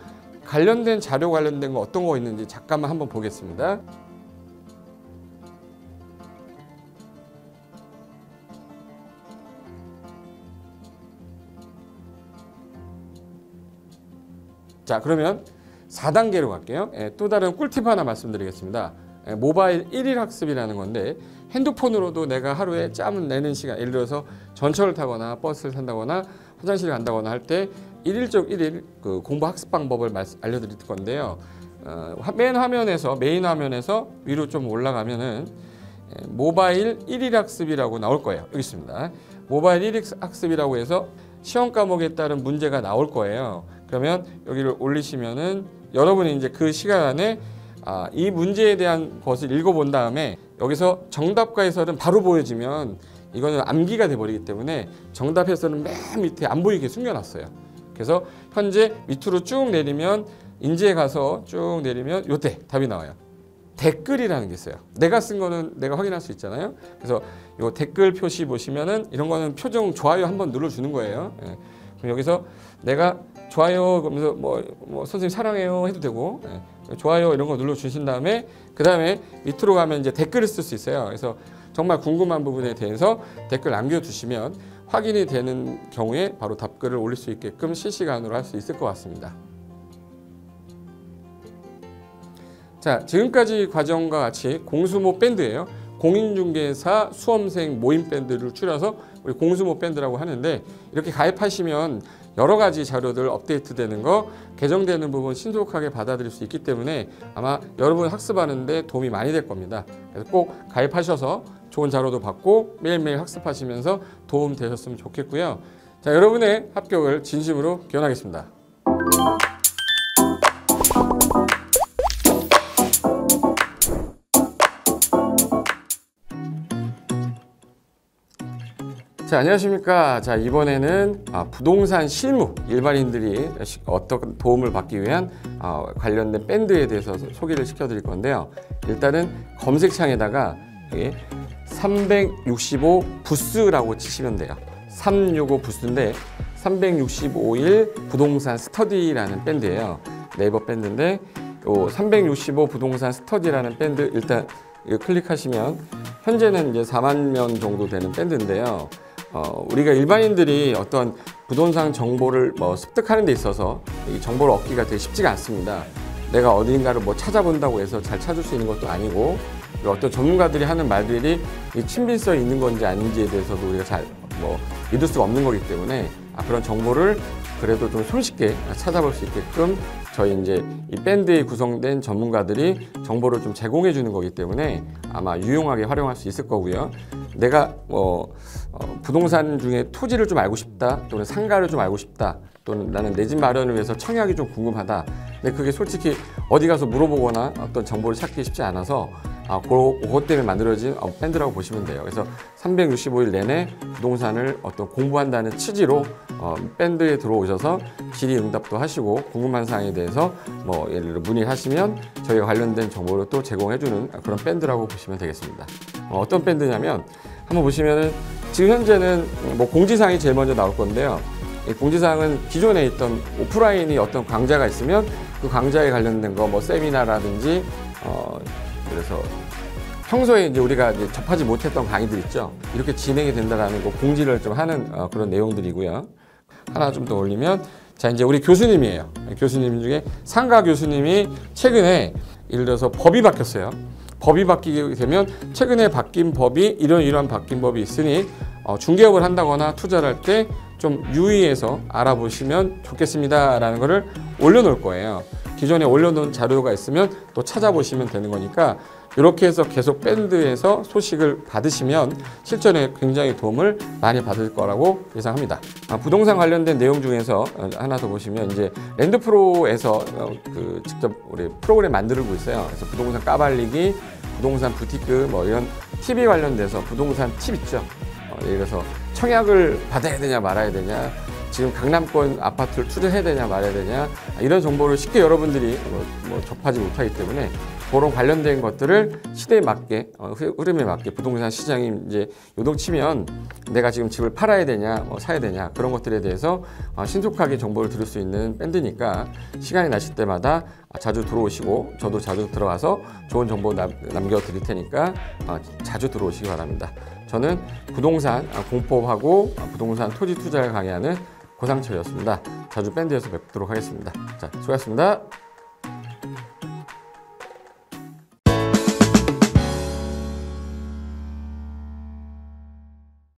관련된 자료 관련된 거 어떤 거 있는지 잠깐만 한번 보겠습니다. 자, 그러면 4단계로 갈게요. 또 다른 꿀팁 하나 말씀드리겠습니다. 모바일 1일 학습이라는 건데, 핸드폰으로도 내가 하루에 짬을 내는 시간, 예를 들어서 전철을 타거나 버스를 탄다거나 화장실을 간다거나 할 때 1일 그 공부 학습 방법을 알려드릴 건데요. 메인 화면에서 위로 좀 올라가면은 모바일 1일 학습이라고 나올 거예요. 여기 있습니다. 모바일 1일 학습이라고 해서 시험 과목에 따른 문제가 나올 거예요. 그러면 여기를 올리시면은 여러분이 이제 그 시간 안에 이 문제에 대한 것을 읽어본 다음에 여기서 정답과 해설은 바로 보여지면 이거는 암기가 돼버리기 때문에 정답 해설은 맨 밑에 안 보이게 숨겨놨어요. 그래서 현재 밑으로 쭉 내리면 인지에 가서 쭉 내리면 요때 답이 나와요. 댓글이라는 게 있어요. 내가 쓴 거는 내가 확인할 수 있잖아요. 그래서 요 댓글 표시 보시면은 이런 거는 표정 좋아요 한번 눌러주는 거예요. 예. 그럼 여기서 내가 좋아요 그러면서 뭐 선생님 사랑해요 해도 되고, 좋아요 이런 거 눌러주신 다음에 그 다음에 밑으로 가면 이제 댓글을 쓸 수 있어요. 그래서 정말 궁금한 부분에 대해서 댓글 남겨주시면 확인이 되는 경우에 바로 답글을 올릴 수 있게끔 실시간으로 할 수 있을 것 같습니다. 자, 지금까지 과정과 같이 공수모 밴드예요. 공인중개사 수험생 모임 밴드를 줄여서 우리 공수모 밴드라고 하는데, 이렇게 가입하시면 여러 가지 자료들 업데이트되는 거, 개정되는 부분 신속하게 받아들일 수 있기 때문에 아마 여러분 학습하는데 도움이 많이 될 겁니다. 그래서 꼭 가입하셔서 좋은 자료도 받고 매일매일 학습하시면서 도움 되셨으면 좋겠고요. 자, 여러분의 합격을 진심으로 기원하겠습니다. 자, 안녕하십니까. 자, 이번에는 부동산 실무, 일반인들이 어떤 도움을 받기 위한 관련된 밴드에 대해서 소개를 시켜드릴 건데요. 일단은 검색창에다가 365 부스라고 치시면 돼요. 365 부스인데 365일 부동산 스터디라는 밴드예요. 네이버 밴드인데 요 365 부동산 스터디라는 밴드 일단 이거 클릭하시면 현재는 이제 4만 명 정도 되는 밴드인데요. 우리가 일반인들이 어떤 부동산 정보를 습득하는 데 있어서 이 정보를 얻기가 되게 쉽지가 않습니다. 내가 어딘가를 찾아본다고 해서 잘 찾을 수 있는 것도 아니고, 어떤 전문가들이 하는 말들이 이 친밀성이 있는 건지 아닌지에 대해서도 우리가 잘 믿을 수가 없는 거기 때문에 그런 정보를 그래도 좀 손쉽게 찾아볼 수 있게끔 저희 이제 이 밴드에 구성된 전문가들이 정보를 좀 제공해 주는 거기 때문에 아마 유용하게 활용할 수 있을 거고요. 내가 부동산 중에 토지를 좀 알고 싶다, 또는 상가를 좀 알고 싶다, 또는 나는 내 집 마련을 위해서 청약이 좀 궁금하다. 근데 그게 솔직히 어디 가서 물어보거나 어떤 정보를 찾기 쉽지 않아서 그것 때문에 만들어진 밴드라고 보시면 돼요. 그래서 365일 내내 부동산을 어떤 공부한다는 취지로 밴드에 들어오셔서 질의응답도 하시고 궁금한 사항에 대해서 예를 들어 문의하시면 저희가 관련된 정보를 또 제공해주는 그런 밴드라고 보시면 되겠습니다. 어떤 밴드냐면 한번 보시면은 지금 현재는 공지사항이 제일 먼저 나올 건데요. 이 공지사항은 기존에 있던 오프라인이 어떤 강좌가 있으면 그 강좌에 관련된 거 세미나라든지 그래서 평소에 이제 우리가 이제 접하지 못했던 강의들 있죠. 이렇게 진행이 된다라는 거 공지를 좀 하는 그런 내용들이고요. 하나 좀 더 올리면 자, 이제 우리 교수님이에요. 교수님 중에 상가 교수님이 최근에 예를 들어서 법이 바뀌었어요. 법이 바뀌게 되면 최근에 바뀐 법이 이러한 바뀐 법이 있으니 중개업을 한다거나 투자를 할 때 좀 유의해서 알아보시면 좋겠습니다라는 거를 올려놓을 거예요. 기존에 올려놓은 자료가 있으면 또 찾아보시면 되는 거니까 이렇게 해서 계속 밴드에서 소식을 받으시면 실전에 굉장히 도움을 많이 받을 거라고 예상합니다. 부동산 관련된 내용 중에서 하나 더 보시면 이제 랜드프로에서 직접 우리 프로그램 만들고 있어요. 그래서 부동산 까발리기, 부동산 부티크 이런 TV 관련돼서 부동산 팁 있죠. 예를 들어서 청약을 받아야 되냐 말아야 되냐, 지금 강남권 아파트를 투자해야 되냐 말아야 되냐, 이런 정보를 쉽게 여러분들이 접하지 못하기 때문에 그런 관련된 것들을 시대에 맞게 흐름에 맞게 부동산 시장이 이제 요동치면 내가 지금 집을 팔아야 되냐 사야 되냐 그런 것들에 대해서 신속하게 정보를 들을 수 있는 밴드니까 시간이 나실 때마다 자주 들어오시고 저도 자주 들어가서 좋은 정보 남겨드릴 테니까 자주 들어오시기 바랍니다. 저는 부동산 공법하고 부동산 토지 투자를 강의하는 고상철이었습니다. 자주 밴드에서 뵙도록 하겠습니다. 자, 수고하셨습니다.